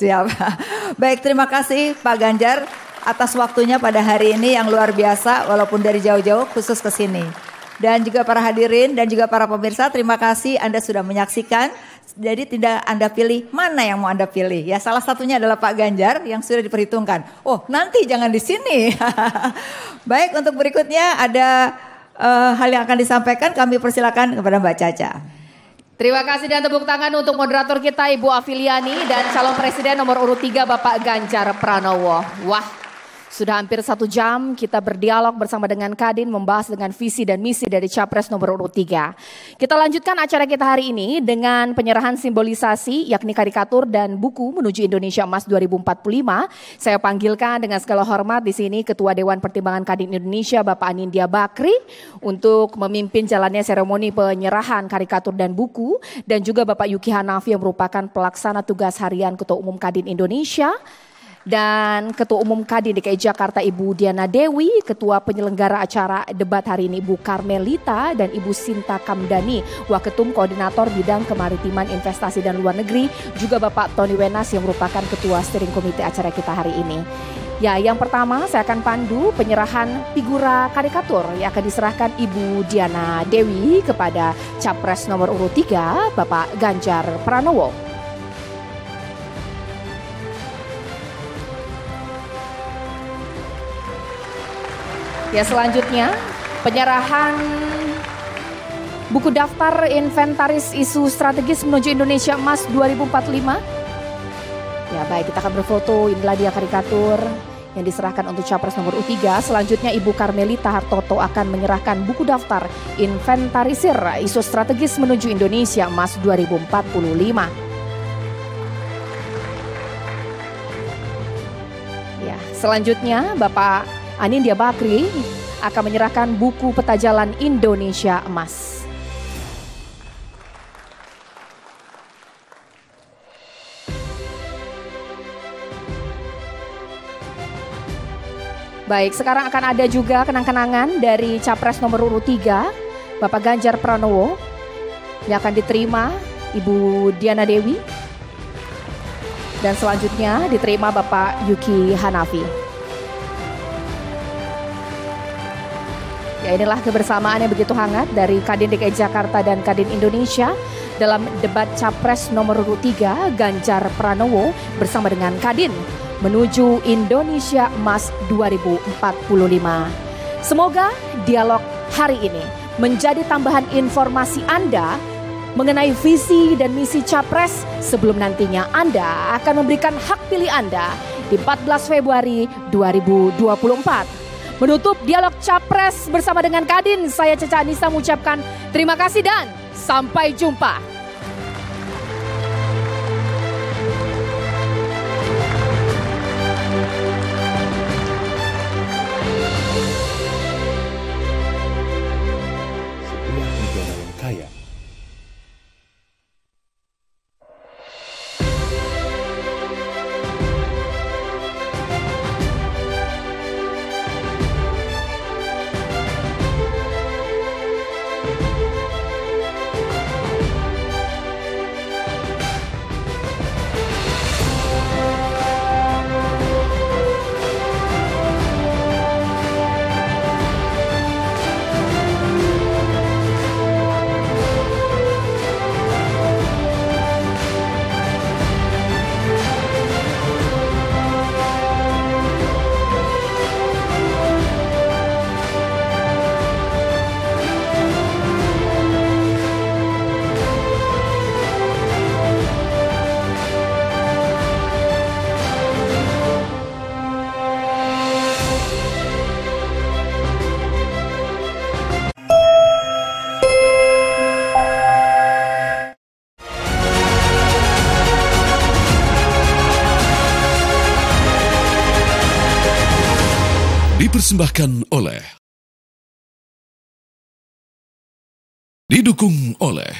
Baik, terima kasih Pak Ganjar atas waktunya pada hari ini yang luar biasa, walaupun dari jauh-jauh khusus ke sini. Dan juga para hadirin dan juga para pemirsa, terima kasih Anda sudah menyaksikan. Jadi tidak Anda pilih mana yang mau Anda pilih. Ya, salah satunya adalah Pak Ganjar yang sudah diperhitungkan. Oh, nanti jangan di sini. Baik, untuk berikutnya ada hal yang akan disampaikan. Kami persilakan kepada Mbak Caca. Terima kasih dan tepuk tangan untuk moderator kita Ibu Afiliani dan calon presiden nomor urut 3 Bapak Ganjar Pranowo. Wah, sudah hampir 1 jam kita berdialog bersama dengan Kadin membahas dengan visi dan misi dari Capres nomor urut 3. Kita lanjutkan acara kita hari ini dengan penyerahan simbolisasi yakni karikatur dan buku menuju Indonesia Emas 2045. Saya panggilkan dengan segala hormat di sini Ketua Dewan Pertimbangan Kadin Indonesia Bapak Anindya Bakri untuk memimpin jalannya seremoni penyerahan karikatur dan buku, dan juga Bapak Yuki Hanafi yang merupakan pelaksana tugas harian Ketua Umum Kadin Indonesia. Dan Ketua Umum Kadin DKI Jakarta Ibu Diana Dewi, Ketua Penyelenggara acara debat hari ini Ibu Karmelita dan Ibu Sinta Kamdani, Waketum Koordinator Bidang Kemaritiman Investasi dan Luar Negeri, juga Bapak Tony Wenas yang merupakan Ketua Steering Komite acara kita hari ini. Ya, yang pertama saya akan pandu penyerahan figura karikatur yang akan diserahkan Ibu Diana Dewi kepada Capres nomor urut 3 Bapak Ganjar Pranowo. Ya, selanjutnya penyerahan buku daftar inventaris isu strategis menuju Indonesia Emas 2045. Ya baik, kita akan berfoto. Inilah dia karikatur yang diserahkan untuk Capres nomor urut 3. Selanjutnya Ibu Karmelita Hartoto akan menyerahkan buku daftar inventarisir isu strategis menuju Indonesia Emas 2045. Ya, selanjutnya Bapak Anindya Bakri akan menyerahkan buku peta jalan Indonesia Emas. Baik, sekarang akan ada juga kenang-kenangan dari Capres nomor urut 3, Bapak Ganjar Pranowo, yang akan diterima Ibu Diana Dewi. Dan selanjutnya diterima Bapak Yuki Hanafi. Ya, inilah kebersamaan yang begitu hangat dari Kadin DKI Jakarta dan Kadin Indonesia dalam debat Capres nomor urut 3 Ganjar Pranowo bersama dengan Kadin menuju Indonesia Emas 2045. Semoga dialog hari ini menjadi tambahan informasi Anda mengenai visi dan misi Capres sebelum nantinya Anda akan memberikan hak pilih Anda di 14 Februari 2024. Menutup dialog Capres bersama dengan Kadin, saya Caca Anissa mengucapkan terima kasih dan sampai jumpa. Sebuah negara yang kaya. Dipersembahkan oleh, didukung oleh